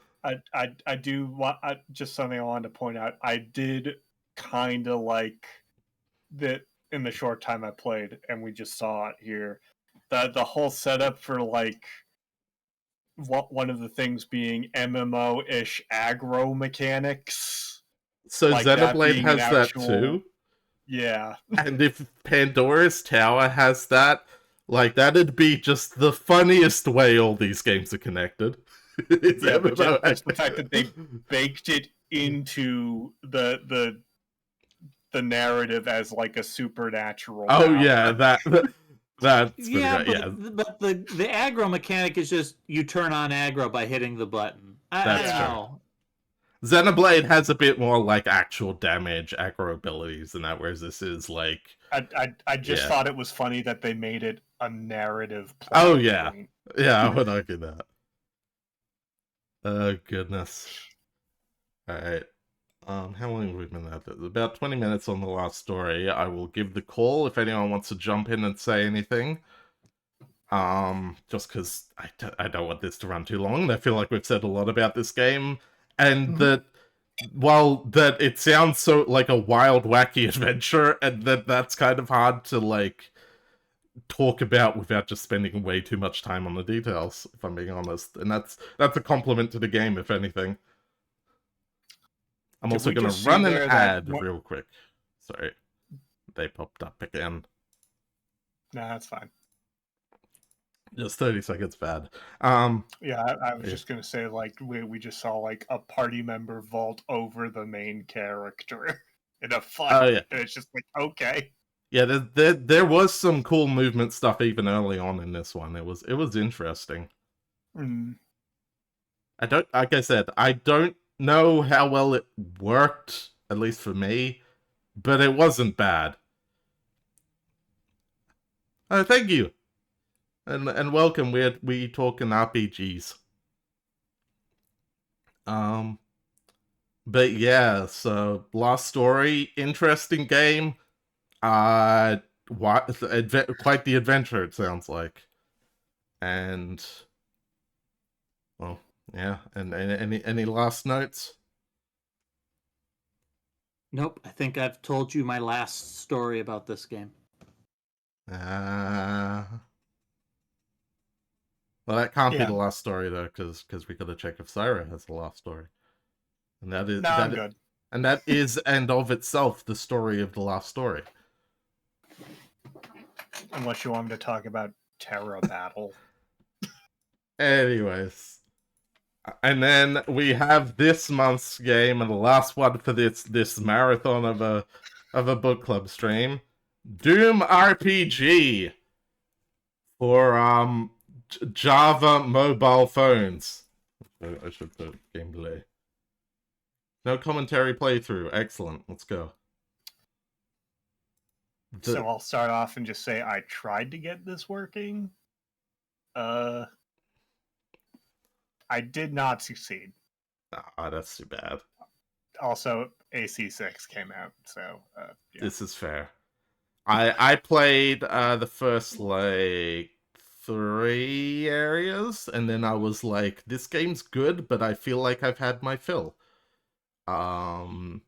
I do want just something I wanted to point out. I did kind of like that in the short time I played, and we just saw it here. The whole setup for like one of the things being MMO-ish aggro mechanics. So Like that Xenoblade being has an that actual- too. Yeah. And if Pandora's Tower has that, like that'd be just the funniest way all these games are connected. It's Yeah, but MMO. just the fact that they baked it into the narrative as like a supernatural. Oh power. yeah, that's Yeah, pretty but, good, but the aggro mechanic is just you turn on aggro by hitting the button. I That's don't true. know. Xenoblade has a bit more like actual damage aggro abilities than that, whereas this is like, I just Yeah. thought it was funny that they made it a narrative. Oh, plot yeah. point. yeah, I would argue that. Oh goodness. Alright. How long have we been at this? About 20 minutes on the last story. I will give the call if anyone wants to jump in and say anything. Just because I don't want this to run too long. I feel like we've said a lot about this game, and that while that it sounds so like a wild, wacky adventure, and that's kind of hard to like talk about without just spending way too much time on the details, if I'm being honest. And that's a compliment to the game, if anything. I'm Did also we going just to see run an there that ad real quick. Sorry. They popped up again. Nah, that's fine. Just 30 seconds bad. Yeah, I was just gonna say, like, we just saw like a party member vault over the main character in a fight, Oh, yeah. and it's just like, okay. Yeah, there was some cool movement stuff even early on in this one. It was interesting. Mm. Like I said, I don't know how well it worked, at least for me, but it wasn't bad. Oh, thank you. And welcome. We talking RPGs. But yeah, so Last Story, interesting game. Quite the adventure, it sounds like. And well, yeah. And any last notes? Nope, I think I've told you my last story about this game. Well, that can't be Yeah. the last story though, because we gotta check if Syra has the last story, and that is No, I'm good. And that is and of itself the story of the last story. Unless you want me to talk about Terra Battle. Anyways, and then we have this month's game and the last one for this marathon of a book club stream, Doom RPG for Java mobile phones. I should put gameplay. No commentary playthrough. Excellent. Let's go. So I'll start off and just say I tried to get this working. I did not succeed. Ah, that's too bad. Also, AC6 came out, so yeah. This is fair. I played the first like 3 areas, and then I was like, this game's good, but I feel like I've had my fill. Yeah.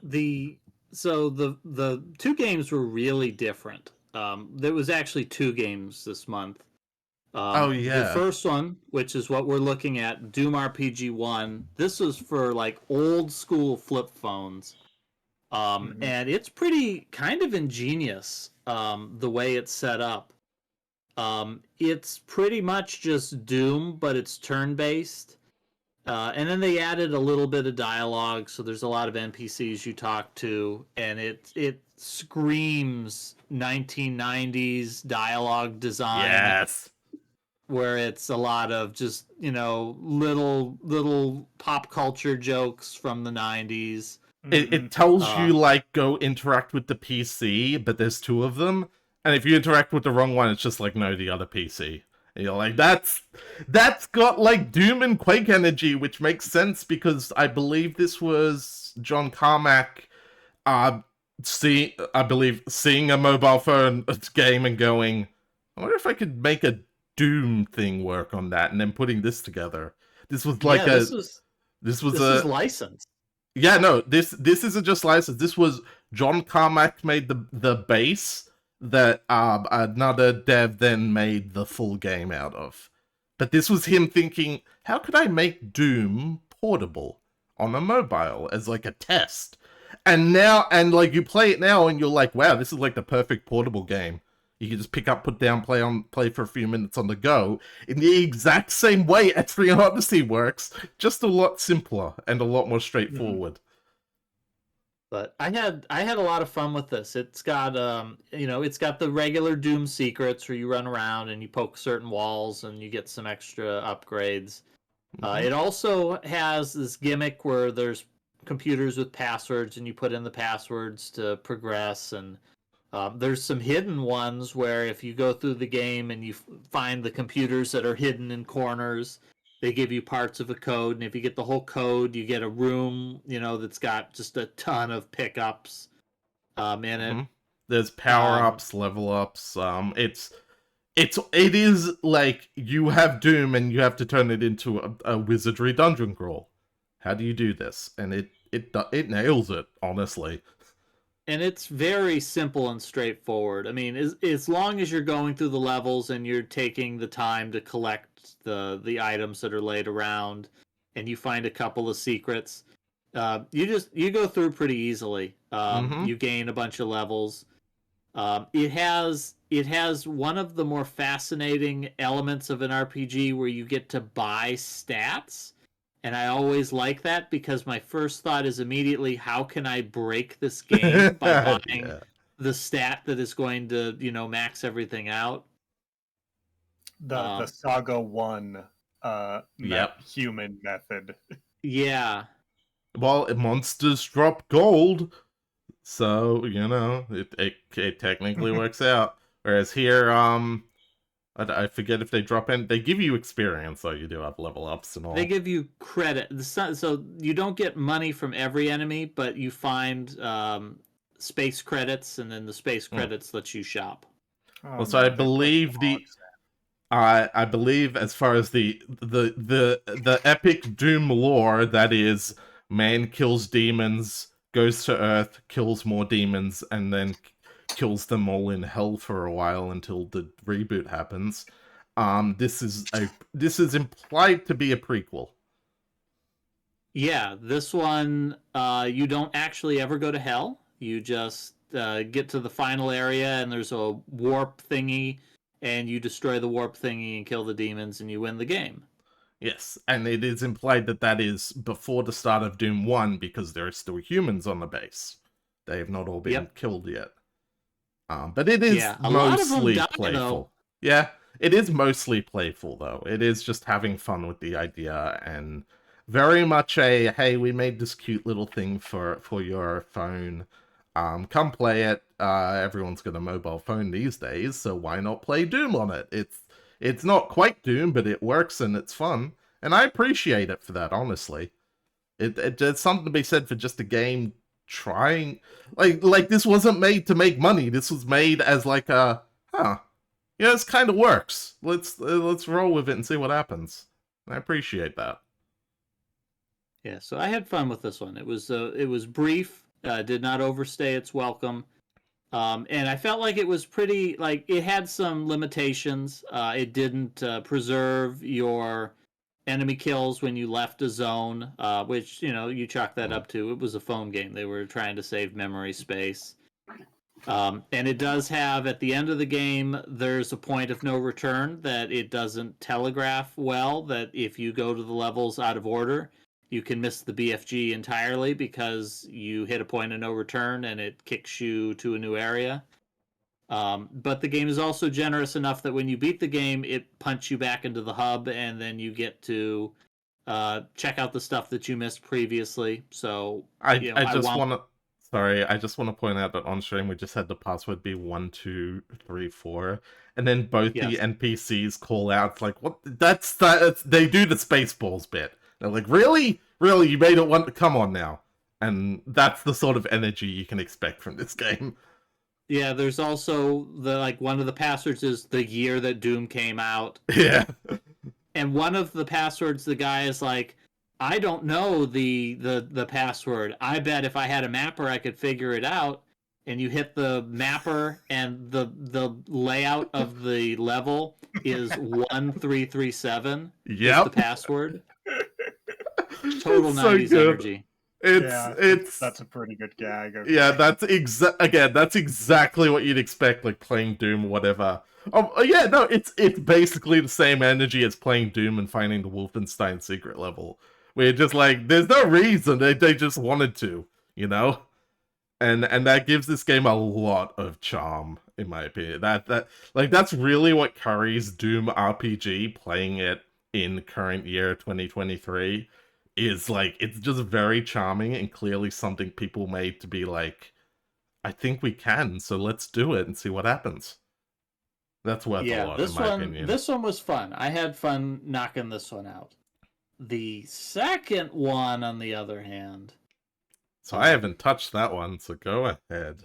The 2 games were really different. There was actually 2 games this month. Oh yeah. The first one, which is what we're looking at, Doom RPG 1. This was for like old school flip phones. And it's pretty kind of ingenious, the way it's set up. It's pretty much just Doom, but it's turn-based. And then they added a little bit of dialogue, so there's a lot of NPCs you talk to, and it screams 1990s dialogue design. Yes. Where it's a lot of just, little pop culture jokes from the 90s. It tells you, like, go interact with the PC, but there's 2 of them. And if you interact with the wrong one, it's just like, no, the other PC. And you're like, that's got, like, Doom and Quake energy, which makes sense because I believe this was John Carmack, seeing a mobile phone game and going, I wonder if I could make a Doom thing work on that, and then putting this together. This was like this is licensed. Yeah, no, this isn't just licensed. This was John Carmack made the base that another dev then made the full game out of. But this was him thinking, how could I make Doom portable on a mobile as like a test? And like you play it now and you're like, wow, this is like the perfect portable game. You can just pick up, put down, play for a few minutes on the go. In the exact same way Etrian Odyssey works, just a lot simpler and a lot more straightforward. But I had a lot of fun with this. It's got it's got the regular Doom secrets where you run around and you poke certain walls and you get some extra upgrades. It also has this gimmick where there's computers with passwords and you put in the passwords to progress, and there's some hidden ones where if you go through the game and you find the computers that are hidden in corners, they give you parts of a code, and if you get the whole code, you get a room, that's got just a ton of pickups in it. There's power-ups, level-ups. It is like you have Doom and you have to turn it into a wizardry dungeon crawl. How do you do this? And it nails it, honestly. And it's very simple and straightforward. I mean, as long as you're going through the levels and you're taking the time to collect the items that are laid around, and you find a couple of secrets, you go through pretty easily. Mm-hmm. You gain a bunch of levels. It has one of the more fascinating elements of an RPG where you get to buy stats. And I always like that because my first thought is immediately, how can I break this game by buying Yeah. the stat that is going to, max everything out? The Saga 1 Yep. human method. Yeah. Well, monsters drop gold, so it technically works out. Whereas here, I forget if they drop in. They give you experience, so you do have level ups and all. They give you credit. So you don't get money from every enemy, but you find space credits, and then the space credits let you shop. Oh, Well, so I no, they put believe logs I believe as far as the epic Doom lore, that is, man kills demons, goes to Earth, kills more demons, and then kills them all in hell for a while until the reboot happens. This is implied to be a prequel. Yeah, this one, you don't actually ever go to hell. You just get to the final area, and there's a warp thingy, and you destroy the warp thingy and kill the demons, and you win the game. Yes, and it is implied that that is before the start of Doom 1 because there are still humans on the base. They have not all been killed yet. But it is a lot of them mostly die, playful. though. Yeah, it is mostly playful, though. It is just having fun with the idea and very much a, hey, we made this cute little thing for your phone. Come play it. Everyone's got a mobile phone these days, so why not play Doom on it? It's not quite Doom, but it works and it's fun. And I appreciate it for that, honestly. There's something to be said for just a game trying, like this wasn't made to make money. This was made as like a, this kind of works. Let's roll with it and see what happens. I appreciate that. Yeah, so I had fun with this one. It was brief, did not overstay its welcome, and I felt like it was pretty, like, it had some limitations. It didn't preserve your enemy kills when you left a zone, which, you chalk that up to, it was a phone game. They were trying to save memory space. And it does have, at the end of the game, there's a point of no return that it doesn't telegraph well, that if you go to the levels out of order, you can miss the BFG entirely because you hit a point of no return and it kicks you to a new area. But the game is also generous enough that when you beat the game, it punts you back into the hub, and then you get to check out the stuff that you missed previously. So I just want to point out that on stream we just had the password be 1234, and then both the NPCs call out, it's like, what? That's they do the Spaceballs bit. They're like, really, you made it one. Come on now, and that's the sort of energy you can expect from this game. Yeah, there's also one of the passwords is the year that Doom came out. Yeah. And one of the passwords, the guy is like, I don't know the password. I bet if I had a mapper, I could figure it out. And you hit the mapper, and the layout of the level is 1337. Yep. Is the password. Total it's 90s so energy. That's a pretty good gag. Okay. Yeah, that's exactly what you'd expect, like playing Doom or whatever. Yeah, no, it's basically the same energy as playing Doom and finding the Wolfenstein secret level. Where just like, there's no reason, they just wanted to, And that gives this game a lot of charm, in my opinion. That's really what carries Doom RPG, playing it in current year 2023, is like, it's just very charming and clearly something people made to be like, I think we can, so let's do it and see what happens. That's worth a lot, in my opinion. This one was fun. I had fun knocking this one out. The second one, on the other hand... So I haven't touched that one, so go ahead.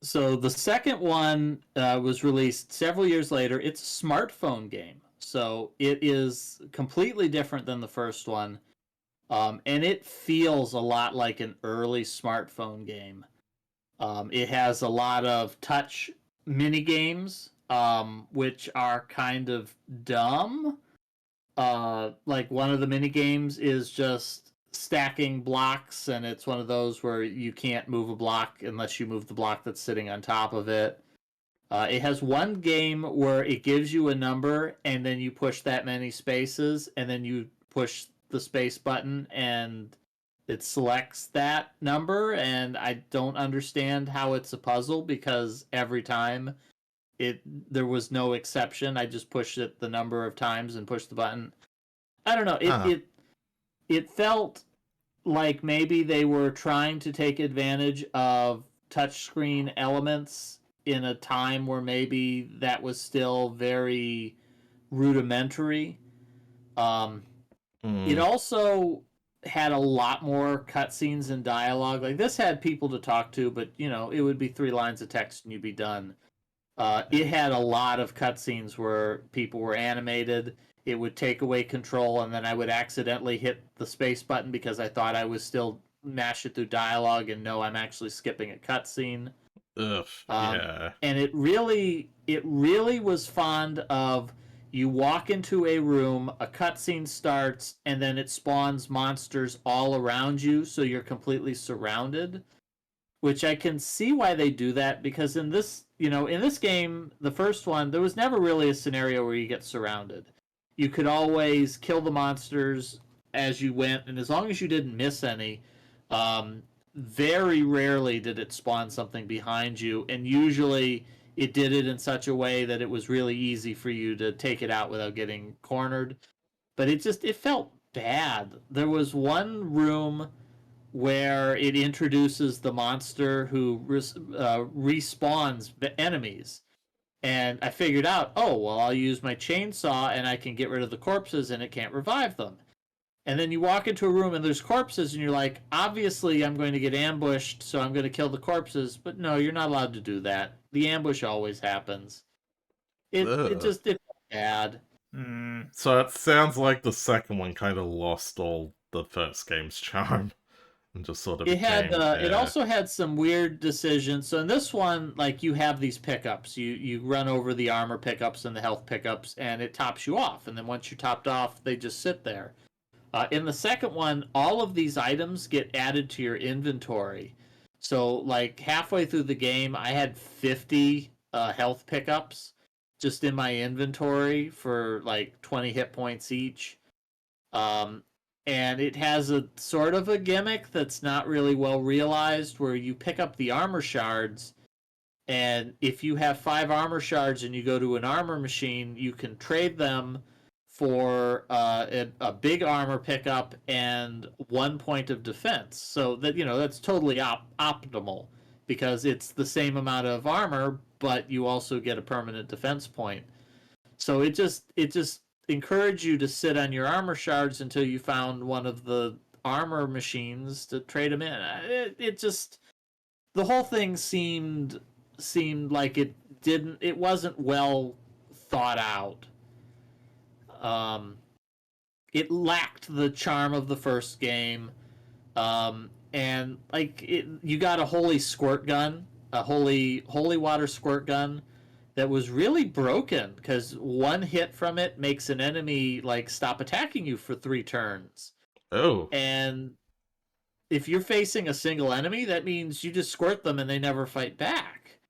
So the second one was released several years later. It's a smartphone game. So it is completely different than the first one. And it feels a lot like an early smartphone game. It has a lot of touch mini games, which are kind of dumb. Like one of the mini games is just stacking blocks, and it's one of those where you can't move a block unless you move the block that's sitting on top of it. It has one game where it gives you a number, and then you push that many spaces, and then you push the space button, and it selects that number. And I don't understand how it's a puzzle, because every time there was no exception. I just pushed it the number of times and pushed the button. I don't know. It felt like maybe they were trying to take advantage of touchscreen elements in a time where maybe that was still very rudimentary. It also had a lot more cutscenes and dialogue. Like, this had people to talk to, but it would be 3 lines of text and you'd be done. It had a lot of cutscenes where people were animated. It would take away control, and then I would accidentally hit the space button because I thought I was still mashing through dialogue, and no, I'm actually skipping a cutscene. Ugh, yeah. And it really was fond of, you walk into a room, a cutscene starts, and then it spawns monsters all around you, so you're completely surrounded. Which I can see why they do that, because in this game, the first one, there was never really a scenario where you get surrounded. You could always kill the monsters as you went, and as long as you didn't miss any, very rarely did it spawn something behind you, and usually it did it in such a way that it was really easy for you to take it out without getting cornered. But it felt bad. There was one room where it introduces the monster who respawns the enemies. And I figured out, oh, well, I'll use my chainsaw and I can get rid of the corpses and it can't revive them. And then you walk into a room and there's corpses and you're like, obviously I'm going to get ambushed, so I'm going to kill the corpses. But no, you're not allowed to do that. The ambush always happens. It's bad. So it sounds like the second one kind of lost all the first game's charm. And just sort of it also had some weird decisions. So in this one, like, you have these pickups. You run over the armor pickups and the health pickups, and it tops you off. And then once you're topped off, they just sit there. In the second one, all of these items get added to your inventory. So, like, halfway through the game, I had 50 health pickups just in my inventory for like 20 hit points each. And it has a sort of a gimmick that's not really well realized, where you pick up the armor shards, and if you have 5 armor shards and you go to an armor machine, you can trade them for a big armor pickup and 1 point of defense. So that's totally optimal, because it's the same amount of armor, but you also get a permanent defense point. So it just encourage you to sit on your armor shards until you found one of the armor machines to trade them in. The whole thing seemed like it wasn't well thought out. It lacked the charm of the first game. And like you got a holy squirt gun, a holy water squirt gun that was really broken, because one hit from it makes an enemy like stop attacking you for 3 turns. Oh. And if you're facing a single enemy, that means you just squirt them and they never fight back.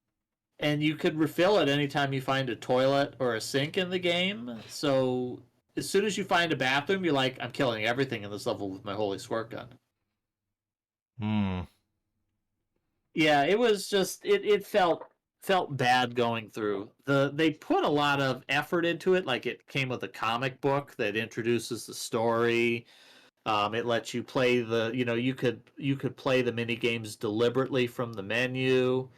And you could refill it anytime you find a toilet or a sink in the game. So as soon as you find a bathroom, you're like, I'm killing everything in this level with my holy squirt gun. Yeah, it was just it felt bad going through. They put a lot of effort into it. Like, it came with a comic book that introduces the story. It lets you play you could play the mini games deliberately from the menu.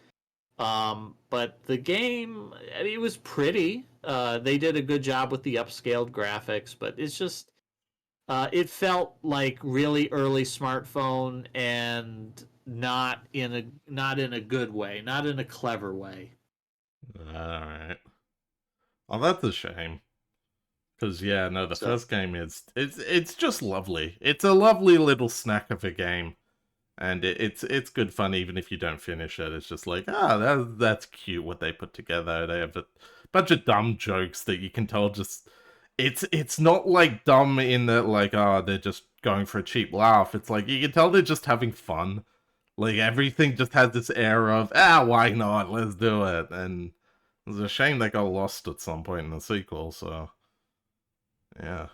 But the game, it was pretty. They did a good job with the upscaled graphics, but it's just it felt like really early smartphone, and not in a good way, not in a clever way. Alright. Oh, that's a shame. Because, the first game it's just lovely. It's a lovely little snack of a game. And it's good fun even if you don't finish it. It's just like, that's cute what they put together. They have a bunch of dumb jokes that you can tell just it's not like dumb in that like they're just going for a cheap laugh. It's like you can tell they're just having fun. Like everything just has this air of why not? Let's do it. And it's a shame they got lost at some point in the sequel, so yeah.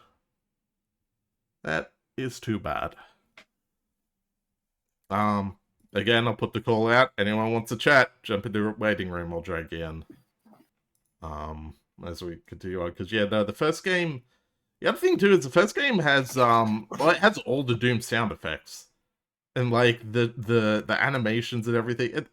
That is too bad. Again, I'll put the call out. Anyone wants to chat, jump into the waiting room or drag in. As we continue on, because the first game. The other thing too is the first game has it has all the Doom sound effects, and like the animations and everything.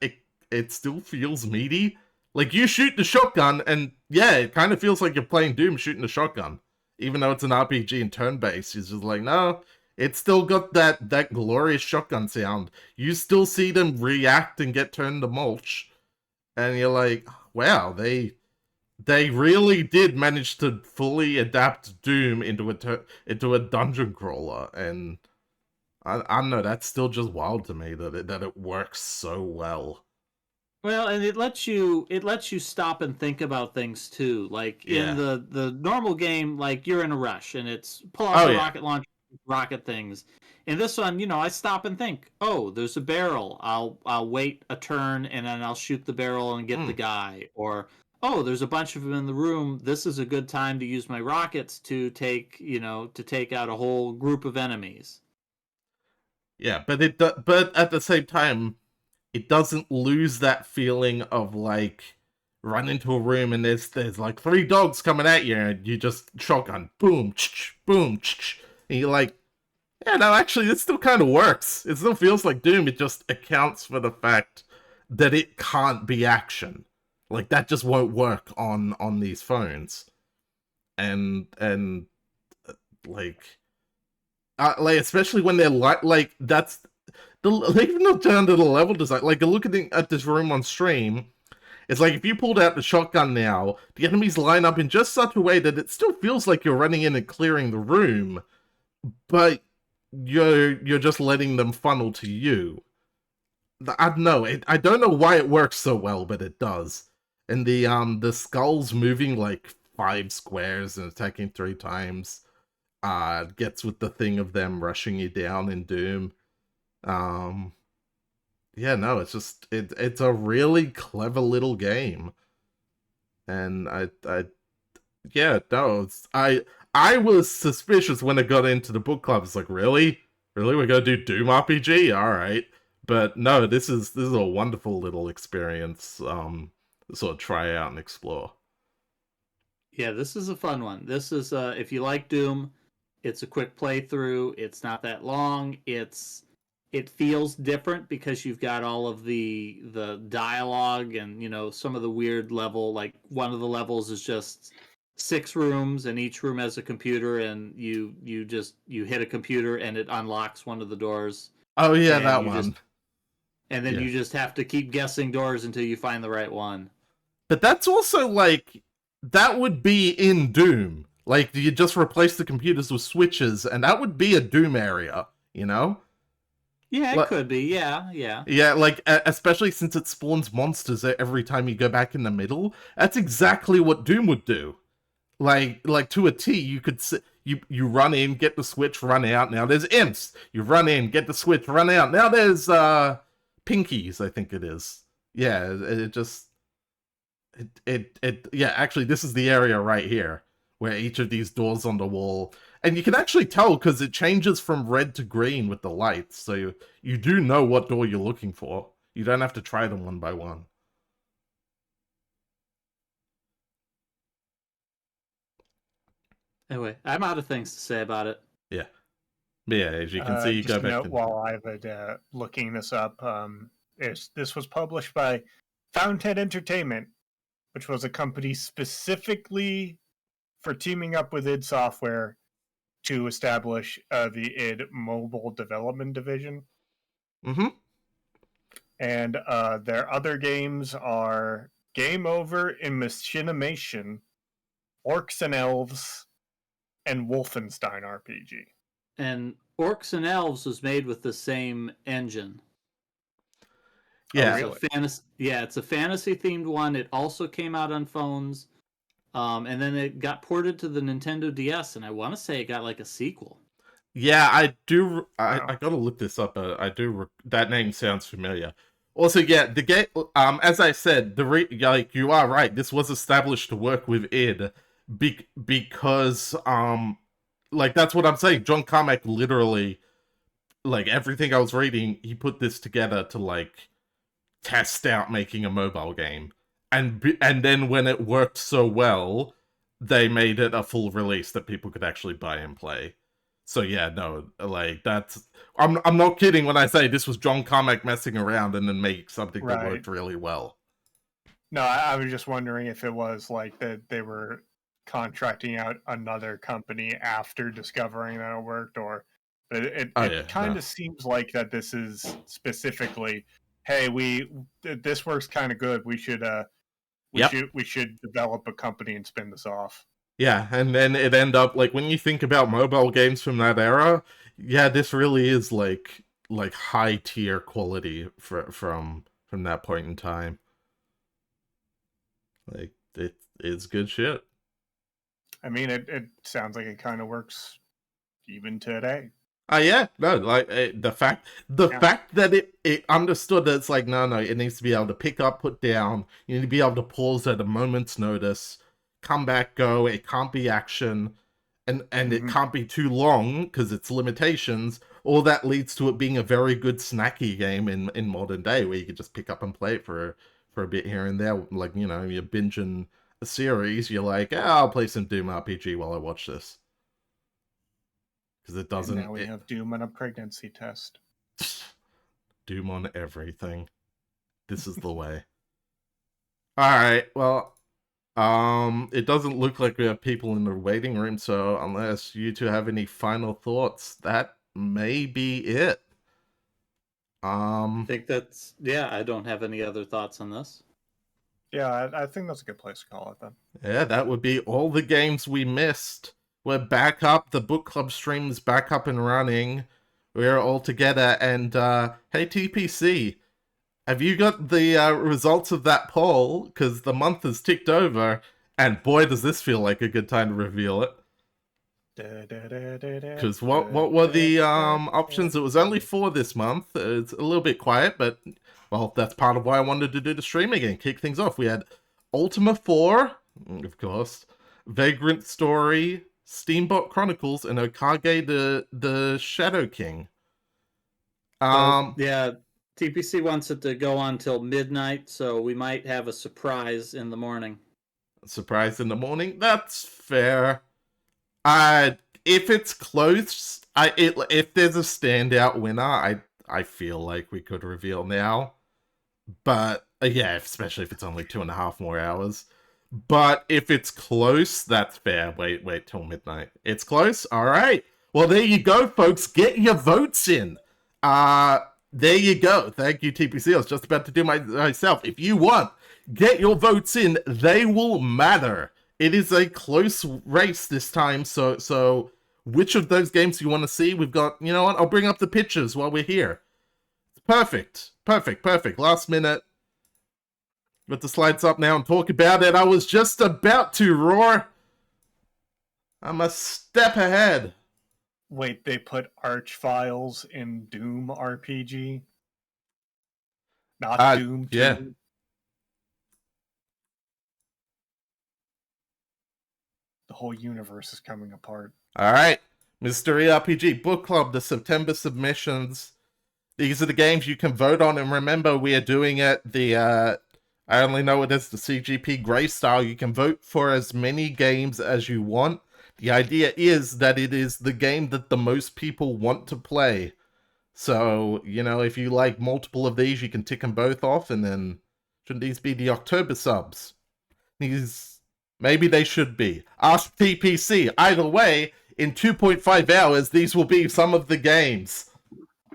It still feels meaty. Like you shoot the shotgun, and it kind of feels like you're playing Doom shooting a shotgun, even though it's an RPG and turn-based. It's just like no. It's still got that glorious shotgun sound. You still see them react and get turned to mulch. And you're like, wow, they really did manage to fully adapt Doom into a dungeon crawler. And I don't know, that's still just wild to me that it works so well. Well, and it lets you stop and think about things too. Like in the normal game, like you're in a rush and it's pull out the rocket launcher, rocket things. In this one, I stop and think. Oh, there's a barrel. I'll wait a turn and then I'll shoot the barrel and get the guy. Or there's a bunch of them in the room. This is a good time to use my rockets to take out a whole group of enemies. Yeah, but at the same time, it doesn't lose that feeling of like run into a room and there's like 3 dogs coming at you and you just shotgun boom boom and you're like, yeah, no, actually this still kind of works. It still feels like Doom. It just accounts for the fact that it can't be action. Like that just won't work on these phones. And like especially when they're like that's even down to the level design. Like looking at this room on stream, it's like if you pulled out the shotgun now, the enemies line up in just such a way that it still feels like you're running in and clearing the room, but you're just letting them funnel to you. I don't know. I don't know why it works so well, but it does. And the skulls moving like 5 squares and attacking 3 times gets with the thing of them rushing you down in Doom. No, it's just it's a really clever little game. And I was suspicious when it got into the book club. It's like, really? Really? We're gonna do Doom RPG? Alright. But no, this is a wonderful little experience to sort of try out and explore. Yeah, this is a fun one. This is if you like Doom, it's a quick playthrough. It's not that long. It feels different because you've got all of the dialogue and some of the weird level. Like one of the levels is just 6 rooms and each room has a computer and you hit a computer and it unlocks one of the doors. Oh yeah, that one. And then you just have to keep guessing doors until you find the right one. But that's also like that would be in Doom. Like you just replace the computers with switches and that would be a Doom area, Yeah, it could be. Yeah. Yeah, like especially since it spawns monsters every time you go back in the middle. That's exactly what Doom would do. Like to a T, you could you run in, get the switch, run out. Now there's imps. You run in, get the switch, run out. Now there's pinkies, I think it is. Yeah, actually this is the area right here where each of these doors on the wall. And you can actually tell because it changes from red to green with the lights. So you do know what door you're looking for. You don't have to try them one by one. Anyway, I'm out of things to say about it. Yeah. Yeah, as you can see, you go back. While I've looking this up, this was published by Fountain Entertainment, which was a company specifically for teaming up with id Software to establish the id Mobile Development Division. Mm-hmm. And their other games are Game Over in Machinimation, Orcs and Elves, and Wolfenstein RPG. And Orcs and Elves was made with the same engine. Yeah. really? It's a fantasy themed one. It also came out on phones. And then it got ported to the Nintendo DS, and I want to say it got like a sequel. Yeah, I do. Wow. I gotta look this up. I do. That name sounds familiar. Also, yeah, the game. As I said, like you are right. This was established to work with id, because like that's what I'm saying. John Carmack literally, like everything I was reading, he put this together to like test out making a mobile game, and then when it worked so well, they made it a full release that people could actually buy and play. So yeah, no, like that's I'm not kidding when I say this was John Carmack messing around and then make something that Right. worked really well. No, I was just wondering if it was like that they were contracting out another company after discovering that it worked, or but it kind of seems like that this is specifically, hey, this works kind of good. We should we should develop a company and spin this off. Yeah, and then it end up like when you think about mobile games from that era, yeah, this really is like high tier quality from that point in time. Like it's good shit. I mean, it sounds like it kind of works even today. Yeah, no, like the fact that it understood that it's like no, it needs to be able to pick up, put down. You need to be able to pause at a moment's notice, come back, go. It can't be action, and it can't be too long because it's limitations. All that leads to it being a very good snacky game in modern day, where you can just pick up and play it for a bit here and there. Like you're binging a series, you're like, I'll play some Doom RPG while I watch this. Because it doesn't. And now we have Doom on a pregnancy test. Doom on everything. This is the way. Alright, well, it doesn't look like we have people in the waiting room, so unless you two have any final thoughts, that may be it. I think that's I don't have any other thoughts on this. Yeah, I think that's a good place to call it then. Yeah, that would be all the games we missed. We're back up. The book club stream's back up and running. We're all together. And, hey, TPC, have you got the results of that poll? Because the month has ticked over. And boy, does this feel like a good time to reveal it. Because what were the options? It was only 4 this month. It's a little bit quiet, but, well, that's part of why I wanted to do the stream again. Kick things off. We had Ultima 4, of course, Vagrant Story, Steamboat Chronicles, and Okage the Shadow King. TPC wants it to go on till midnight, so we might have a surprise in the morning. Surprise in the morning? That's fair. If it's close, if there's a standout winner, I feel like we could reveal now. But yeah, especially if it's only 2.5 more hours. But if it's close, that's fair. Wait till midnight. It's close? Alright. Well, there you go, folks. Get your votes in. There you go. Thank you, TPC. I was just about to do myself. If you want, get your votes in. They will matter. It is a close race this time, so which of those games do you want to see? We've got, you know what? I'll bring up the pictures while we're here. Perfect. Last minute. Got the slides up now and talk about it. I was just about to roar. I'm a step ahead. Wait, they put Arch Files in Doom RPG? Not Doom 2? Yeah. The whole universe is coming apart. Alright. Mystery RPG Book Club, the September submissions. These are the games you can vote on, and remember, we are doing it I only know it as the CGP Grey style. You can vote for as many games as you want. The idea is that it is the game that the most people want to play. So, if you like multiple of these, you can tick them both off, and then shouldn't these be the October subs? Maybe they should be. Ask TPC. Either way, in 2.5 hours, these will be some of the games.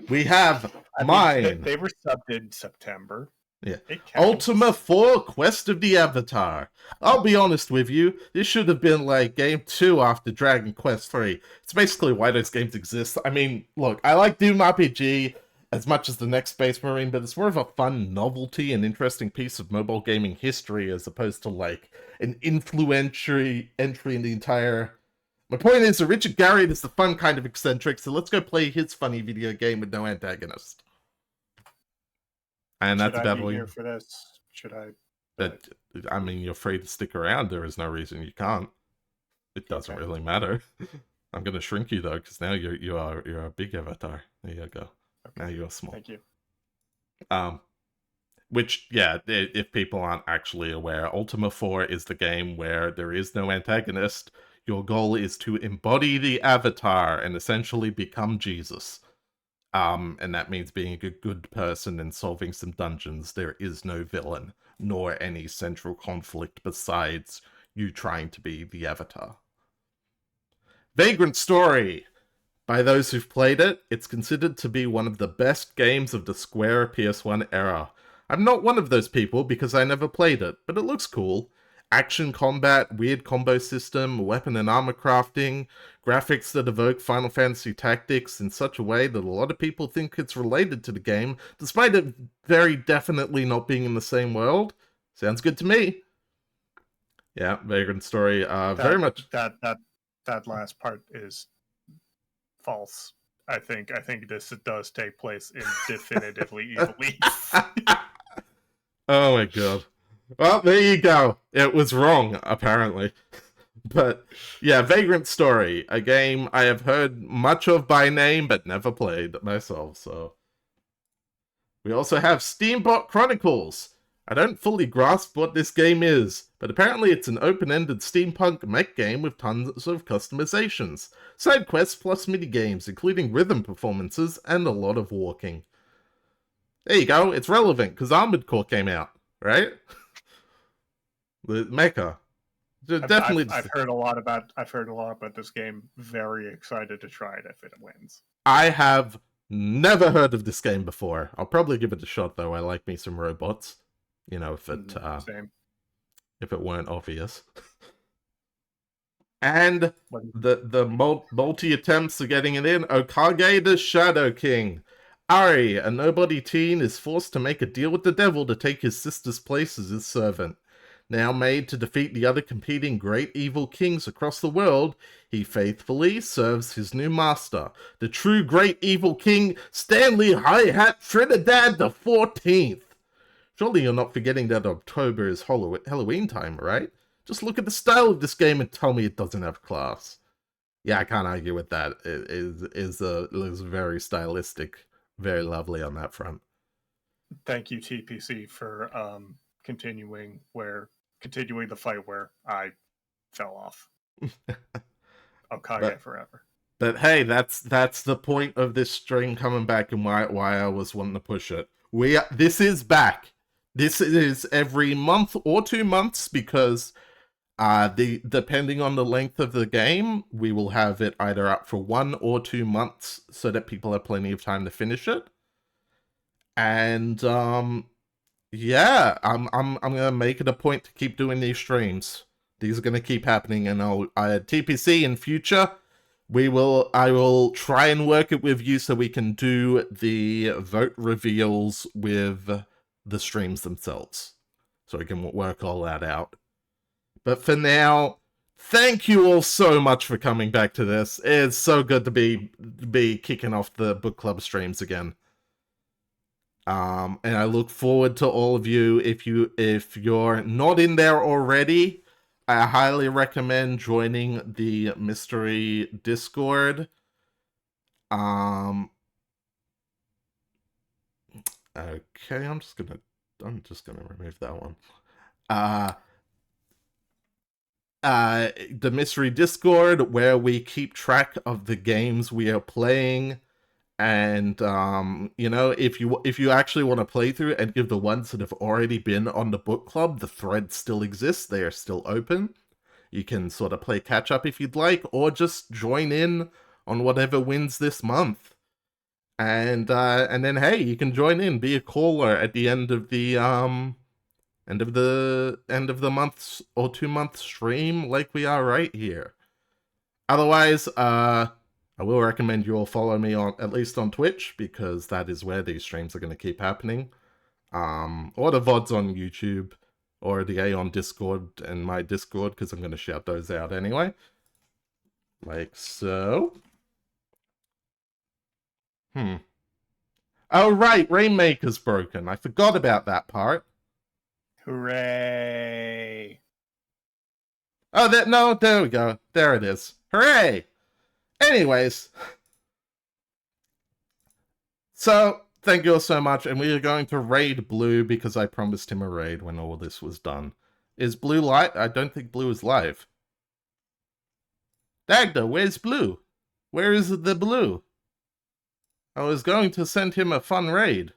We have mine. They were subbed in September. Yeah. It counts. Ultima 4 Quest of the Avatar. I'll be honest with you, this should have been like game 2 after Dragon Quest 3. It's basically why those games exist. I mean, look, I like Doom RPG as much as the next Space Marine, but it's more of a fun novelty and interesting piece of mobile gaming history as opposed to like an influential entry in the entire... My point is that Richard Garriott is the fun kind of eccentric, so let's go play his funny video game with no antagonist. And that's Should I about be all here you... for this? Should I? But, I mean, you're free to stick around. There is no reason you can't. It doesn't Okay. really matter. I'm gonna shrink you though, because now you're a big avatar. There you go. Okay. Now you're small. Thank you. Which, yeah, if people aren't actually aware, Ultima 4 is the game where there is no antagonist. Your goal is to embody the avatar and essentially become Jesus. And that means being a good person and solving some dungeons. There is no villain, nor any central conflict besides you trying to be the avatar. Vagrant Story! By those who've played it, it's considered to be one of the best games of the Square PS1 era. I'm not one of those people because I never played it, but it looks cool. Action combat, weird combo system, weapon and armor crafting, graphics that evoke Final Fantasy Tactics in such a way that a lot of people think it's related to the game, despite it very definitely not being in the same world. Sounds good to me. Yeah, Vagrant Story, very much... That last part is false. I think this does take place in definitively Evil East. Oh my god. Well, there you go. It was wrong, apparently. But, yeah, Vagrant Story, a game I have heard much of by name, but never played myself, so... We also have Steambot Chronicles. I don't fully grasp what this game is, but apparently it's an open-ended steampunk mech game with tons of customizations, side quests plus minigames, including rhythm performances, and a lot of walking. There you go, it's relevant, because Armored Core came out, right? The mecha. Definitely. I've heard a lot about this game. Very excited to try it if it wins. I have never heard of this game before. I'll probably give it a shot, though. I like me some robots. You know, if it weren't obvious. And the multi attempts of getting it in. Okage the Shadow King. Ari, a nobody teen, is forced to make a deal with the devil to take his sister's place as his servant. Now made to defeat the other competing great evil kings across the world, he faithfully serves his new master, the true great evil king, Stanley Hi-Hat Trinidad the 14th. Surely you're not forgetting that October is Halloween time, right? Just look at the style of this game and tell me it doesn't have class. Yeah, I can't argue with that. It is very stylistic, very lovely on that front. Thank you, TPC, for continuing the fight where I fell off. Okage forever. But hey, that's the point of this string coming back and why I was wanting to push it. This is back. This is every month or 2 months because depending on the length of the game, we will have it either up for 1 or 2 months so that people have plenty of time to finish it. And yeah, I'm gonna make it a point to keep doing these streams. These are gonna keep happening, and TPC in future, I will try and work it with you so we can do the vote reveals with the streams themselves, so we can work all that out. But for now, thank you all so much for coming back to this. It's so good to be kicking off the book club streams again. And I look forward to all of you. If you're not in there already, I highly recommend joining the mystery Discord. Okay, I'm just gonna remove that one. The mystery Discord, where we keep track of the games we are playing. And you know, if you actually want to play through and give the ones that have already been on the book club, the thread still exists. They are still open. You can sort of play catch up if you'd like, or just join in on whatever wins this month. And then hey, you can join in, be a caller at the end of the end of the month's or 2 month stream, like we are right here. Otherwise, I will recommend you all follow me on at least on Twitch, because that is where these streams are going to keep happening. Or the VODs on YouTube, or the A on Discord and my Discord, because I'm going to shout those out anyway. Like so. Oh right, Rainmaker's broken. I forgot about that part. Hooray! Oh, there we go. There it is. Hooray! Anyways. So, thank you all so much, and we are going to raid Blue, because I promised him a raid when all this was done. Is Blue live? I don't think Blue is live. Dagda, where's Blue? Where is the Blue? I was going to send him a fun raid.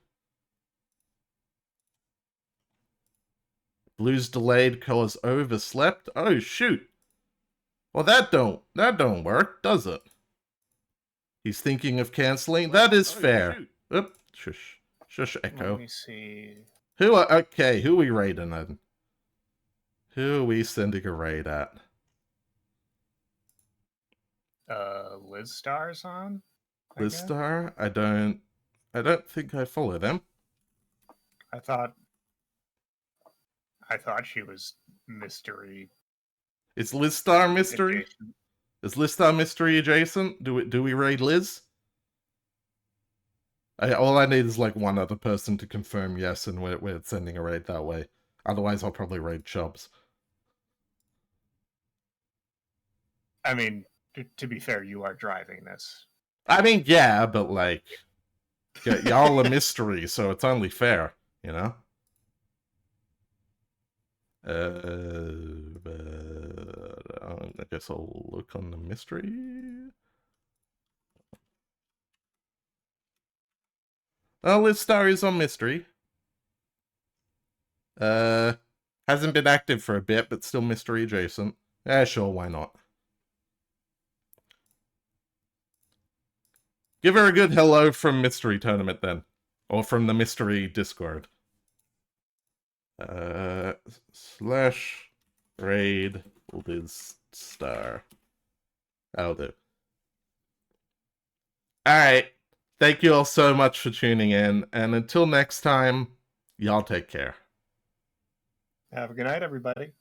Blue's delayed cause overslept? Oh shoot. Well that don't work, does it? He's thinking of cancelling? That is fair. Oop, shush. Shush, Echo. Let me see. Who are we raiding then? Who are we sending a raid at? Liz Star's on? Liz Star? I don't think I follow them. I thought she was mystery. Is Liz Star mystery? Adjacent. Is Liz Star mystery adjacent? Do we raid Liz? All I need is like one other person to confirm yes, and we're sending a raid that way. Otherwise, I'll probably raid Chubbs. I mean, to be fair, you are driving this. I mean, yeah, but like, y'all a mystery, so it's only fair, you know? I guess I'll look on the mystery. Oh, Liz Star is on mystery. Hasn't been active for a bit, but still mystery adjacent. Yeah, sure, why not? Give her a good hello from Mystery Tournament then. Or from the Mystery Discord. Slash raid Liz Star. That'll do. Alright. Thank you all so much for tuning in. And until next time, y'all take care. Have a good night, everybody.